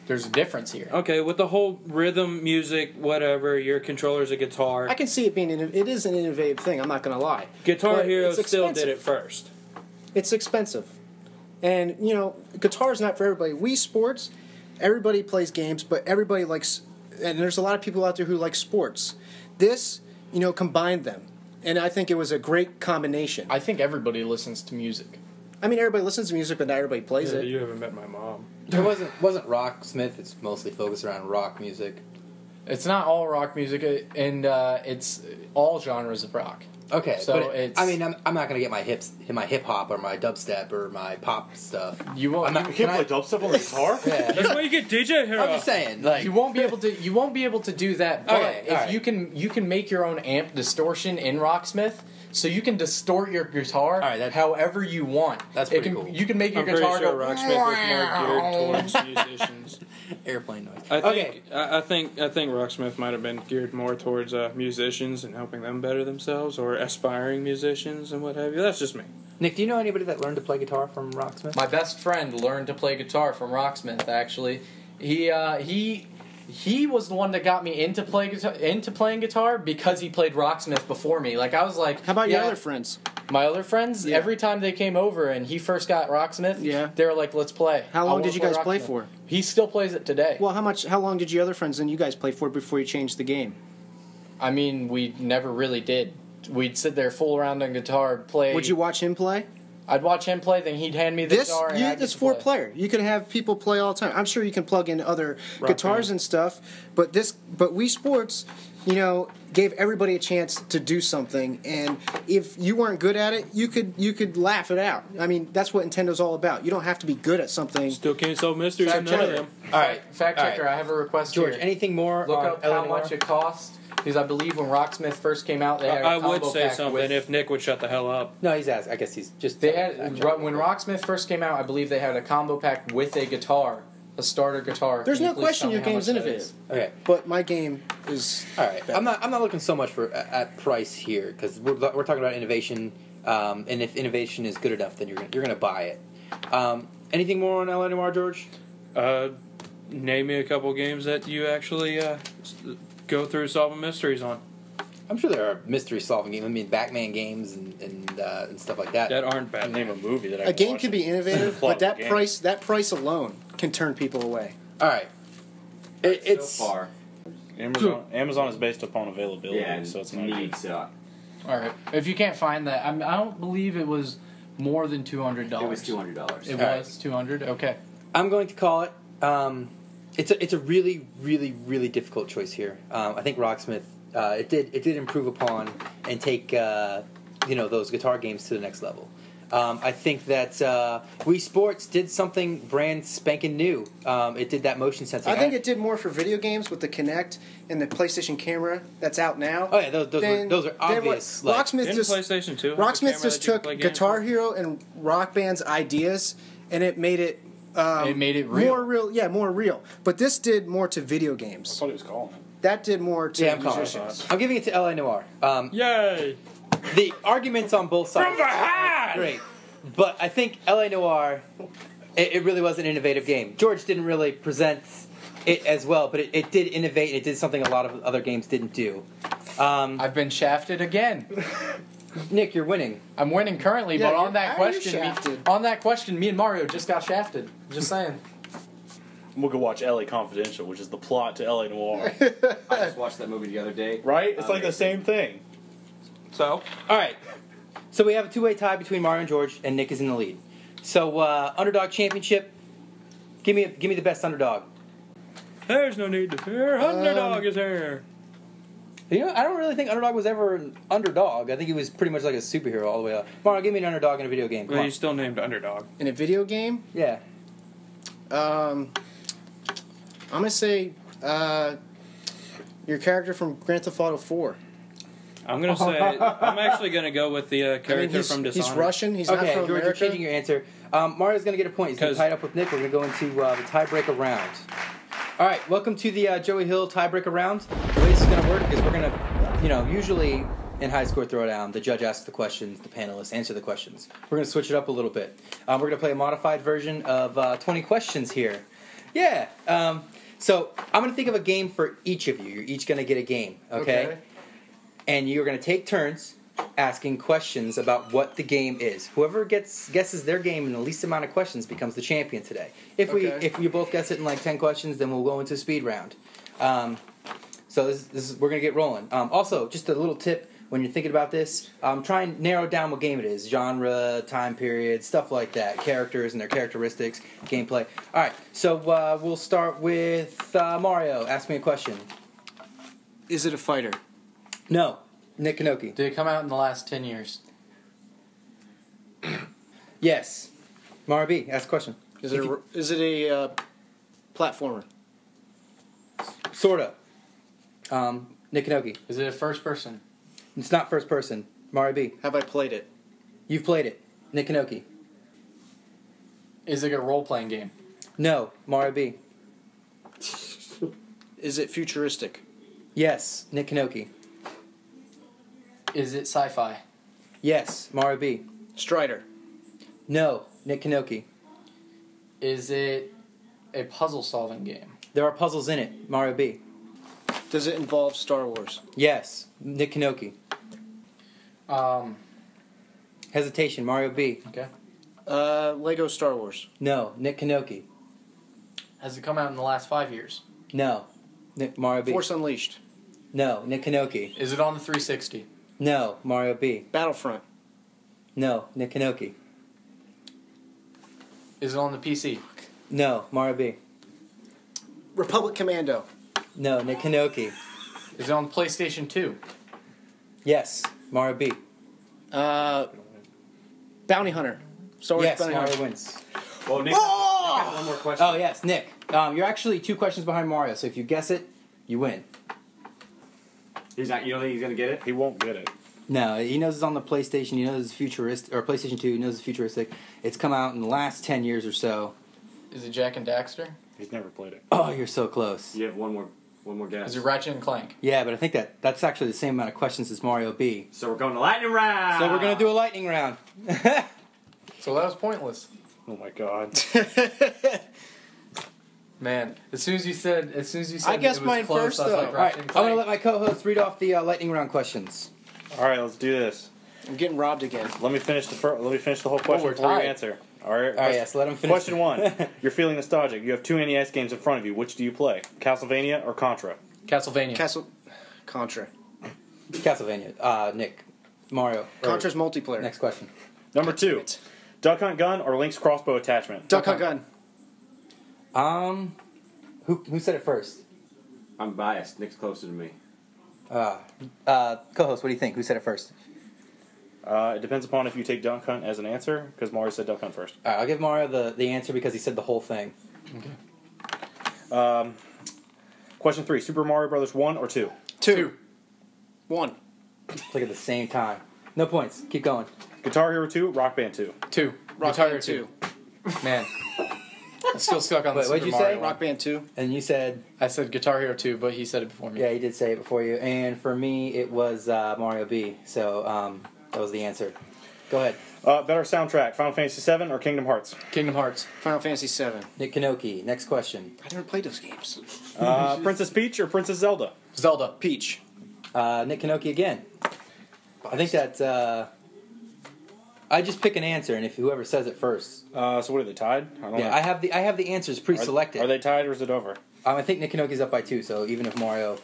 There's a difference here. Okay, with the whole rhythm, music, whatever, your controller's a guitar. I can see it being it is an innovative thing. I'm not going to lie. Guitar But Hero it's still expensive. did it first. It's expensive, and guitar's not for everybody. Wii Sports, everybody plays games, but everybody likes, and there's a lot of people out there who like sports. This, combined them, and I think it was a great combination. I think everybody listens to music. I mean, everybody listens to music, but not everybody plays Yeah, it. you haven't met my mom. It wasn't Rocksmith. It's mostly focused around rock music. It's not all rock music, and it's all genres of rock. Okay, So but it's- I'm not gonna get my hip hop or my dubstep or my pop stuff. You won't. I'm not- You can't Can I- play dubstep on the guitar? Yeah. That's why you get DJ Hero. I'm just saying, like You won't be able to. You won't be able to do that. But Okay, if alright. you can make your own amp distortion in Rocksmith, so you can distort your guitar Alright, that's- however you want. That's It pretty can, cool. You can make your I'm pretty guitar sure go. Rocksmith was more geared towards musicians. airplane noise. I think Rocksmith might have been geared more towards musicians and helping them better themselves, or aspiring musicians and what have you. That's just me. Nick, do you know anybody that learned to play guitar from Rocksmith? My best friend learned to play guitar from Rocksmith. Actually, he was the one that got me into playing guitar because he played Rocksmith before me. Like I was like, How about your yeah. other friends? My other friends, Yeah. every time they came over and he first got Rocksmith, Yeah. they were like, "Let's play." How I long wanna did you guys play Rocksmith. for? He still plays it today. Well, how long did your other friends and you guys play for before you changed the game? I mean, we never really did. We'd sit there, fool around on guitar, play. Would you watch him play? I'd watch him play, then he'd hand me the guitar. And I'd It's get to 4-player. You can have people play all the time. I'm sure you can plug in other guitars band. and stuff, but Wii Sports, gave everybody a chance to do something. And if you weren't good at it, you could laugh it out. I mean, that's what Nintendo's all about. You don't have to be good at something. Still can't solve mysteries Fact and none of checker. them. All right, Fact all checker, right. I have a request George, here. anything more Look on up how Eleanor? much it cost, because I believe when Rocksmith first came out, they had a I would combo say pack something with- if Nick would shut the hell up. No, he's asked. I guess he's just. They had when Rocksmith first came out. I believe they had a combo pack with a guitar, a starter guitar. There's Can you no please question tell your me how game's much that innovative. is? Okay. But my game is All right, I'm not looking so much for at price here because we're talking about innovation. And if innovation is good enough, then you're gonna buy it. Anything more on L.A. Noire, George? Name me a couple games that you actually go through solving mysteries on. I'm sure there are mystery solving games. I mean, Batman games and stuff like that. That aren't bad. Name a movie that I A game can be innovative, but that game. price alone can turn people away. All right. It's so far. Amazon is based upon availability, Yeah, so it's to not me, good. so All right. If you can't find that, I don't believe it was more than $200. it was $200. It All was $200. Okay. I'm going to call it. It's a really, really, really difficult choice here. I think Rocksmith it did improve upon and take those guitar games to the next level. I think that Wii Sports did something brand spanking new. It did that motion sensing. I think it did more for video games with the Kinect and the PlayStation camera that's out now. Oh yeah, those are obvious. Rocksmith In just PlayStation 2, Rocksmith just took play games Guitar with? Hero and Rock Band's ideas, and it made it. It made it real. More real, yeah, more real. But this did more to video games. That's what he was calling it. That did more to I'm calling it. musicians. I'm giving it to L.A. Noire. Yay! The arguments on both sides From behind! are great, but I think L.A. Noire, it really was an innovative game. George didn't really present it as well, but it did innovate. It did something a lot of other games didn't do. I've been shafted again. Nick, you're winning. I'm winning currently, Yeah, but you're- on that how are you question, shafted? me and Mario just got shafted. Just saying. We'll go watch L.A. Confidential, which is the plot to L.A. Noire. I just watched that movie the other day. Right? It's like the same thing. So, all right. So we have a two-way tie between Mario and George, and Nick is in the lead. So, underdog championship. Give me the best underdog. There's no need to fear. Underdog is here. You know, I don't really think underdog was ever an underdog. I think he was pretty much like a superhero all the way up. Mario, give me an underdog in a video game. Come Well, on. he's still named Underdog. In a video game, Yeah. I'm gonna say your character from Grand Theft Auto 4. I'm gonna say I'm actually gonna go with the character from Dishonored. he's Russian. He's not Okay, from George, you're America. changing your answer. Mario's going to get a point. He's going to 'Cause- tie it up with Nick. We're going to go into the tiebreaker round. All right, welcome to the Joey Hill tiebreaker round. The way this is going to work is we're going to, usually in HighScore Throwdown, the judge asks the questions, the panelists answer the questions. We're going to switch it up a little bit. We're going to play a modified version of 20 questions here. Yeah. So I'm going to think of a game for each of you. You're each going to get a game, okay? And you're going to take turns asking questions about what the game is. Whoever guesses their game in the least amount of questions becomes the champion today. If we both guess it in like 10 questions, then we'll go into a speed round. So this is we're gonna get rolling. Also, just a little tip when you're thinking about this, try and narrow down what game it is: genre, time period, stuff like that, characters and their characteristics, gameplay. All right, so we'll start with Mario. Ask me a question. Is it a fighter? No. Nick Knoke. Did it come out in the last 10 years? Yes. Mara B, ask a question. Is it a platformer? Sorta. Nick Knoke. Is it a first person? It's not first person. Mara B. Have I played it? You've played it. Nick Knoke. Is it a role-playing game? No. Mara B. Is it futuristic? Yes. Nick Knoke. Is it sci-fi? Yes. Mara B. Strider. No. Nick Knoke. Is it a puzzle-solving game? There are puzzles in it. Mara B. Does it involve Star Wars? Yes. Nick Knoke. Hesitation. Mario B. Okay. Lego Star Wars. No. Nick Knoke. Has it come out in the last 5 years? No. Mario B. Force Unleashed. No. Nick Knoke. Is it on the 360? No. Mario B. Battlefront. No. Nick Knoke. Is it on the PC? No. Mario B. Republic Commando. No. Nick Knoke. Is it on the PlayStation 2? Yes. Mario B. Bounty Hunter. Star Wars Yes. Bounty Mario Hunter. wins. Well, Nick has one more question. Oh, yes, Nick. You're actually 2 questions behind Mario, so if you guess it, you win. He's not. You don't think he's gonna get it? He won't get it. No, he knows it's on the PlayStation. He knows it's futuristic, or PlayStation 2. He knows it's futuristic. It's come out in the last 10 years or so. Is it Jack and Daxter? He's never played it. Oh, you're so close. You have one more. One more guess. Is it Ratchet and Clank? Yeah, but I think that's actually the same amount of questions as Mario B. So we're going to lightning round. So we're gonna do a lightning round. So that was pointless. Oh my god. Man, as soon as you said I guess it was mine close, first, I was though. like, All right, Ratchet I'm and gonna Clank. let my co-host read off the lightning round questions. All right, let's do this. I'm getting robbed again. Let me finish the whole question we're before you tied. answer. All right. All right, yeah, so let him finish. Question 1. You're feeling nostalgic. You have 2 NES games in front of you. Which do you play? Castlevania or Contra? Castlevania. Contra. Castlevania. Nick. Mario. Or- Contra's multiplayer. Next question. Number 2. Duck Hunt gun or Link's crossbow attachment? Duck Hunt gun. Who said it first? I'm biased. Nick's closer to me. Co-host, what do you think? Who said it first? It depends upon if you take Duck Hunt as an answer, because Mario said Duck Hunt first. All right, I'll give Mario the answer because he said the whole thing. Okay. Question 3. Super Mario Brothers 1 or 2? 2. 1. Click at the same time. No points. Keep going. Guitar Hero 2, Rock Band 2. 2. Rock Guitar Band Hero 2. Man. I'm still stuck on the Wait, Super what'd you Mario say? one. Rock Band 2. And you said... I said Guitar Hero 2, but he said it before me. Yeah, he did say it before you. And for me, it was Mario B. So that was the answer. Go ahead. Better soundtrack, Final Fantasy 7 or Kingdom Hearts? Kingdom Hearts. Final Fantasy 7. Nick Knoke. Next question. I never played those games. Princess Peach or Princess Zelda? Zelda. Peach. Nick Knoke again. I think that... I just pick an answer, and if whoever says it first... So what are they, tied? I don't know. I have the answers pre-selected. Are they tied or is it over? I think Nick Knoke's up by 2, so even if Mario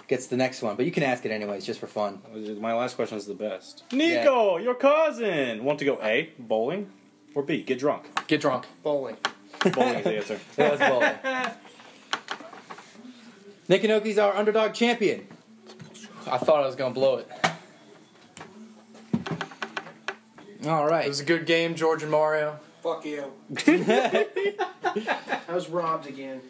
gets the next one. But you can ask it anyways, just for fun. My last question is the best. Nico, your cousin! Want to go A, bowling, or B, get drunk? Get drunk. Bowling. Bowling is the answer. That was bowling. Nick Knoke's our underdog champion. I thought I was going to blow it. All right. It was a good game, George and Mario. Fuck you. I was robbed again.